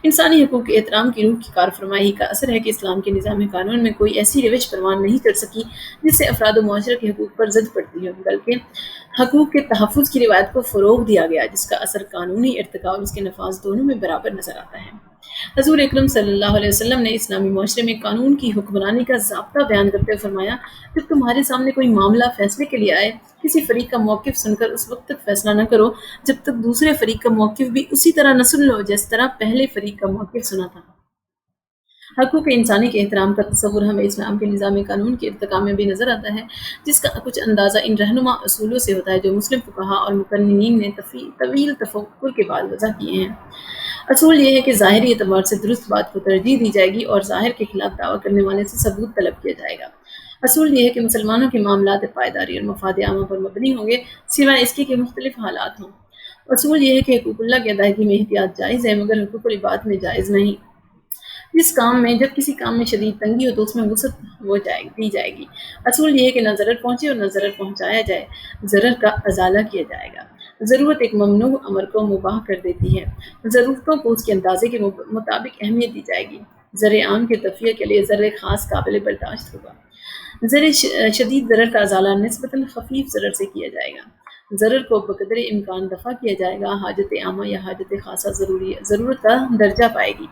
انسانی حقوق کے احترام کی روح کی کار فرمائی کا اثر ہے کہ اسلام کے نظام قانون میں کوئی ایسی روش پروان نہیں چڑھ سکی جس سے افراد و معاشرے کے حقوق پر زد پڑتی ہو، بلکہ حقوق کے تحفظ کی روایت کو فروغ دیا گیا جس کا اثر قانونی ارتقاء اور اس کے نفاذ دونوں میں برابر نظر آتا ہے۔ حضور اکرم صلی اللہ علیہ وسلم نے اسلامی معاشرے میں قانون کی حکمرانی کا ضابطہ بیان کرتے ہوئے فرمایا، جب تمہارے سامنے کوئی معاملہ فیصلے کے لیے آئے، کسی فریق کا موقف سن کر اس وقت تک فیصلہ نہ کرو جب تک دوسرے فریق کا موقف بھی اسی طرح نہ سن لو جس طرح پہلے فریق کا موقف سنا تھا۔ حقوق انسانی کے احترام کا تصور ہمیں اسلام کے نظام قانون کے ارتقاء میں بھی نظر آتا ہے، جس کا کچھ اندازہ ان رہنما اصولوں سے ہوتا ہے جو مسلم فقہا اور مقننین نے طویل تفکر کے بعد وضع کیے ہیں۔ اصول یہ ہے کہ ظاہری اعتبار سے درست بات کو ترجیح دی جائے گی اور ظاہر کے خلاف دعویٰ کرنے والے سے ثبوت طلب کیا جائے گا۔ اصول یہ ہے کہ مسلمانوں کے معاملات پائیداری اور مفاد عامہ پر مبنی ہوں گے، سوائے اس کے کہ مختلف حالات ہوں۔ اصول یہ ہے کہ حقوق اللہ کی ادائیگی میں احتیاط جائز ہے، مگر حقوق العباد میں جائز نہیں۔ جب کسی کام میں شدید تنگی ہو تو اس میں وسعت دی جائے گی۔ اصول یہ ہے کہ نہ ضرر پہنچے اور نہ ضرر پہنچایا جائے، ضرر کا ازالہ کیا جائے گا۔ ضرورت ایک ممنوع امر کو مباح کر دیتی ہے، ضرورتوں کو اس کے اندازے کے مطابق اہمیت دی جائے گی۔ زر عام کے تفریح کے لیے زر خاص قابل برداشت ہوگا۔ شدید ضرر کا ازالہ نسبتاً خفیف ضرر سے کیا جائے گا۔ ضرر کو بقدر امکان دفع کیا جائے گا۔ حاجت عامہ یا حاجت خاصہ ضرورت کا درجہ پائے گی۔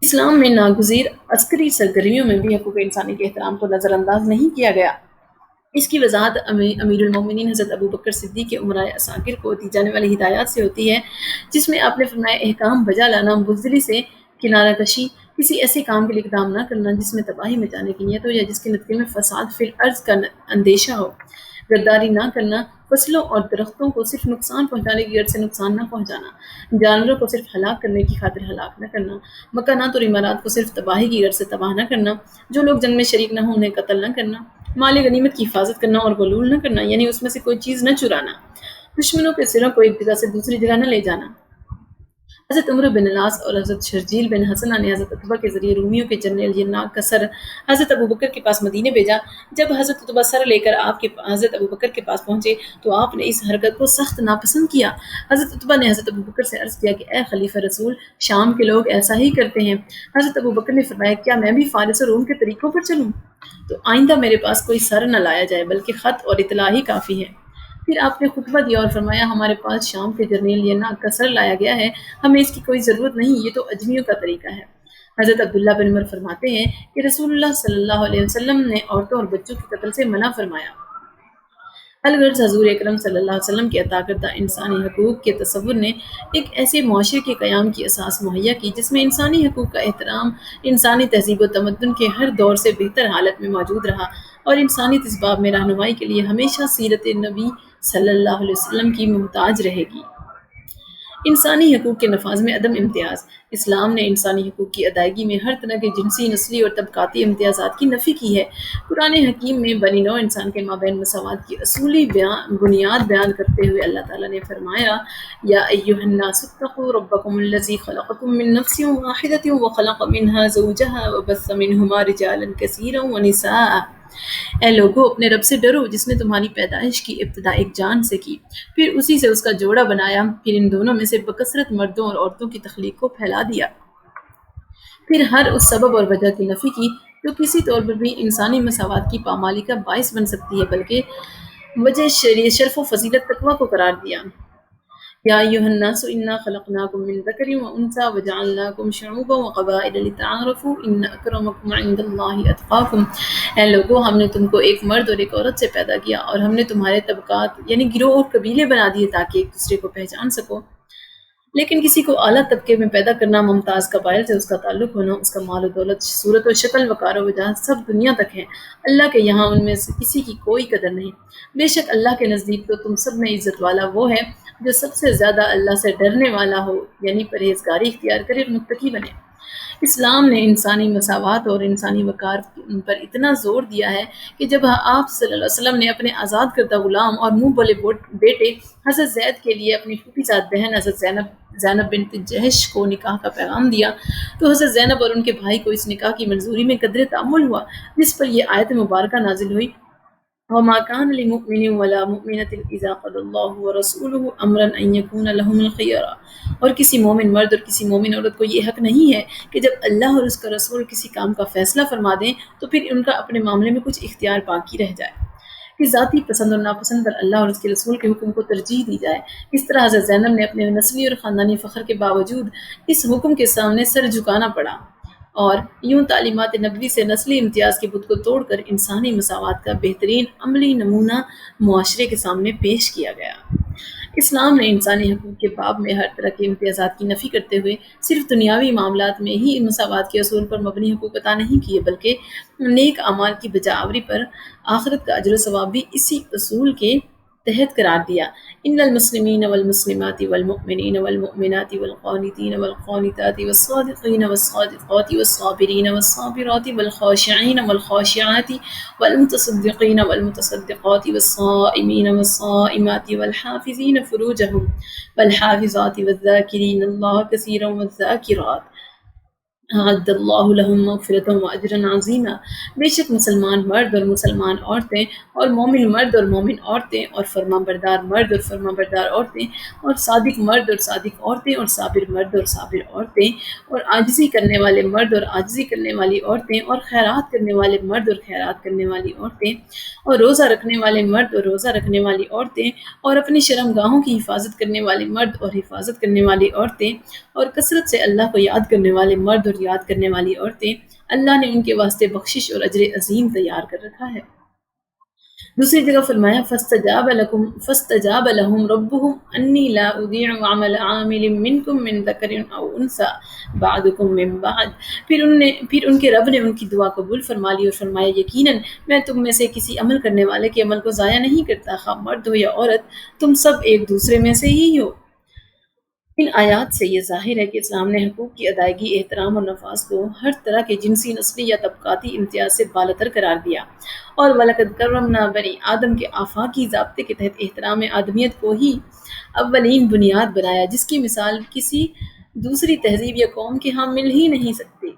اسلام میں ناگزیر عسکری سرگرمیوں میں بھی حقوق انسانی کے احترام کو نظر انداز نہیں کیا گیا۔ اس کی وضاحت امیر المومنین حضرت ابو بکر صدیق کے امراء عساکر کو دی جانے والی ہدایات سے ہوتی ہے، جس میں آپ نے فرمایا، احکام بجا لانا، بزدلی سے کنارہ کشی، کسی ایسے کام کے لیے اقدام نہ کرنا جس میں تباہی مچانے کی نیت ہو یا جس کے نتیجے میں فساد فی الارض کا اندیشہ ہو، غداری نہ کرنا، فصلوں اور درختوں کو صرف نقصان پہنچانے کی غرض سے نقصان نہ پہنچانا، جانوروں کو صرف ہلاک کرنے کی خاطر ہلاک نہ کرنا، مکانات اور عمارات کو صرف تباہی کی غرض سے تباہ نہ کرنا، جو لوگ جنگ میں شریک نہ ہوں انہیں قتل نہ کرنا، مال غنیمت کی حفاظت کرنا اور غلول نہ کرنا، یعنی اس میں سے کوئی چیز نہ چرانا، دشمنوں کے سروں کو ایک جگہ سے دوسری جگہ نہ لے جانا۔ حضرت عمرو بن العاص اور حضرت شرجیل بن حسنہ نے حضرت عتبہ کے ذریعے رومیوں کے جنرل یناک کا سر حضرت ابوبکر کے پاس مدینے بھیجا۔ جب حضرت عتبہ سر لے کر حضرت ابوبکر کے پاس پہنچے تو آپ نے اس حرکت کو سخت ناپسند کیا۔ حضرت عتبہ نے حضرت ابوبکر سے عرض کیا کہ اے خلیفہ رسول، شام کے لوگ ایسا ہی کرتے ہیں۔ حضرت ابوبکر نے فرمایا کیا میں بھی فارس اور روم کے طریقوں پر چلوں؟ تو آئندہ میرے پاس کوئی سر نہ لایا جائے بلکہ خط اور اطلاع ہی کافی ہے۔ پھر آپ نے خطبہ دیا اور فرمایا ہمارے پاس شام کے جرنیل یناک کا سر لایا گیا ہے، ہمیں اس کی کوئی ضرورت نہیں، یہ تو اجمیوں کا طریقہ ہے۔ حضرت عبداللہ بن عمر فرماتے ہیں کہ رسول اللہ صلی اللہ علیہ وسلم نے عورتوں اور بچوں کے قتل سے منع فرمایا۔ الغرض حضور اکرم صلی اللہ علیہ وسلم کے عطا کردہ انسانی حقوق کے تصور نے ایک ایسے معاشرے کے قیام کی اساس مہیا کی جس میں انسانی حقوق کا احترام انسانی تہذیب و تمدن کے ہر دور سے بہتر حالت میں موجود رہا اور انسانی اسباب میں رہنمائی کے لیے ہمیشہ سیرت نبی صلی اللہ علیہ وسلم کی محتاج رہے گی۔ انسانی حقوق کے نفاذ میں عدم امتیاز۔ اسلام نے انسانی حقوق کی ادائیگی میں ہر طرح کے جنسی، نسلی اور طبقاتی امتیازات کی نفی کی ہے۔ قرآن حکیم میں بنی نوع انسان کے مابین مساوات کی اصولی بنیاد بیان کرتے ہوئے اللہ تعالیٰ نے فرمایا یا ایھا الناس اتقوا ربکم الذی خلقکم من نفس واحدۃ وخلق منها زوجها وبث منہما رجالا کثیرا ونساء۔ اے لوگو اپنے رب سے ڈرو جس نے تمہاری پیدائش کی ابتدا ایک جان سے کی، پھر اسی سے اس کا جوڑا بنایا، پھر ان دونوں میں سے بکثرت مردوں اور عورتوں کی تخلیق کو پھیلا دیا، پھر ہر اس سبب اور وجہ کی نفی کی جو کسی طور پر بھی انسانی مساوات کی پامالی کا باعث بن سکتی ہے بلکہ وجہ شرف و فضیلت تقویٰ کو قرار دیا۔ یا ایھا الناس انا خلقناکم من ذکر وانثی وجعلناکم شعوبا وقبائل لتعارفوا ان اکرمکم عند اللہ اتقاکم۔ اے لوگو ہم نے تم کو ایک مرد اور ایک عورت سے پیدا کیا اور ہم نے تمہارے طبقات یعنی گروہ اور قبیلے بنا دیے تاکہ ایک دوسرے کو پہچان سکو۔ لیکن کسی کو اعلیٰ طبقے میں پیدا کرنا، ممتاز قبائل سے اس کا تعلق ہونا، اس کا مال و دولت، صورت و شکل، وقار و وجاہ سب دنیا تک ہے، اللہ کے یہاں ان میں سے کسی کی کوئی قدر نہیں۔ بے شک اللہ کے نزدیک تو تم سب میں عزت والا وہ ہے جو سب سے زیادہ اللہ سے ڈرنے والا ہو، یعنی پرہیزگاری اختیار کرے اور متقی بنے۔ اسلام نے انسانی مساوات اور انسانی وقار پر اتنا زور دیا ہے کہ جب آپ صلی اللہ علیہ وسلم نے اپنے آزاد کردہ غلام اور منہ بولے بیٹے حضرت زید کے لیے اپنی پھوپھی زاد بہن حضرت زینب بنت جہش کو نکاح کا پیغام دیا تو حضرت زینب اور ان کے بھائی کو اس نکاح کی منظوری میں قدر تأمل ہوا، جس پر یہ آیت مبارکہ نازل ہوئی وَمَا كَانَ لِمُؤْمِنٍ وَلَا مُؤْمِنَةٍ إِذَا قَضَى اللَّهُ وَرَسُولُهُ أَمْرًا أَن يَكُونَ لَهُمُ الْخِيَرَةُ۔ اور کسی مومن مرد اور کسی مومن عورت کو یہ حق نہیں ہے کہ جب اللہ اور اس کا رسول کسی کام کا فیصلہ فرما دیں تو پھر ان کا اپنے معاملے میں کچھ اختیار باقی رہ جائے، کہ ذاتی پسند اور ناپسند پر اللہ اور اس کے رسول کے حکم کو ترجیح دی جائے۔ اس طرح حضرت زینب نے اپنے نسلی اور خاندانی فخر کے باوجود اس حکم کے سامنے سر جھکانا پڑا اور یوں تعلیمات نبوی سے نسلی امتیاز کے بت کو توڑ کر انسانی مساوات کا بہترین عملی نمونہ معاشرے کے سامنے پیش کیا گیا۔ اسلام نے انسانی حقوق کے باب میں ہر طرح کے امتیازات کی نفی کرتے ہوئے صرف دنیاوی معاملات میں ہی مساوات کے اصول پر مبنی حقوق عطا نہیں کیے بلکہ نیک اعمال کی بجاوری پر آخرت کا اجر و ثواب بھی اسی اصول کے تحت قرار دیا۔ ان المسلمین والمسلمات والمؤمنین والمؤمنات والقانتین والقانتات والصادقین والصادقات والصابرین والصابرات والخاشعین والخاشعات والمتصدقین والمتصدقات والصائمین والصائمات والحافظین فروجہم والحافظات والذاکرین اللہ کثیرا والذاکرات اعد اللہ لہم مغفرۃ واجرا عظیما۔ بے شک مسلمان مرد اور مسلمان عورتیں اور مومن مرد اور مومن عورتیں اور فرما بردار مرد اور فرما بردار عورتیں اور صادق مرد اور صادق عورتیں اور صابر مرد اور صابر عورتیں اور عاجزی کرنے والے مرد اور عاجزی کرنے والی عورتیں اور خیرات کرنے والے مرد اور خیرات کرنے والی عورتیں اور روزہ رکھنے والے مرد اور روزہ رکھنے والی عورتیں اور اپنی شرمگاہوں کی حفاظت کرنے والے مرد اور حفاظت کرنے والی عورتیں اور کثرت سے اللہ کو یاد کرنے والے مرد اور یاد کرنے والی عورتیں، اللہ نے ان کے واسطے بخشش اور اجر عظیم تیار کر رکھا ہے۔ دوسری جگہ فرمایا فاستجاب لهم ربهم انی لا اضیع عمل عامل منکم من ذکر او انثى بعضکم من بعض، پھر ان کے رب نے ان کی دعا قبول فرما لی اور فرمایا یقیناً میں تم میں سے کسی عمل کرنے والے کے عمل کو ضائع نہیں کرتا، خواہ مرد ہو یا عورت، تم سب ایک دوسرے میں سے ہی ہو۔ ان آیات سے یہ ظاہر ہے کہ اسلام نے حقوق کی ادائیگی، احترام اور نفاذ کو ہر طرح کے جنسی، نسلی یا طبقاتی امتیاز سے بالاتر قرار دیا، اور وَلَقَدْ كَرَّمْنَا بَنِي آدم کے آفاقی ضابطے کے تحت احترام آدمیت کو ہی اولین بنیاد بنایا، جس کی مثال کسی دوسری تہذیب یا قوم کے ہاں مل ہی نہیں سکتی۔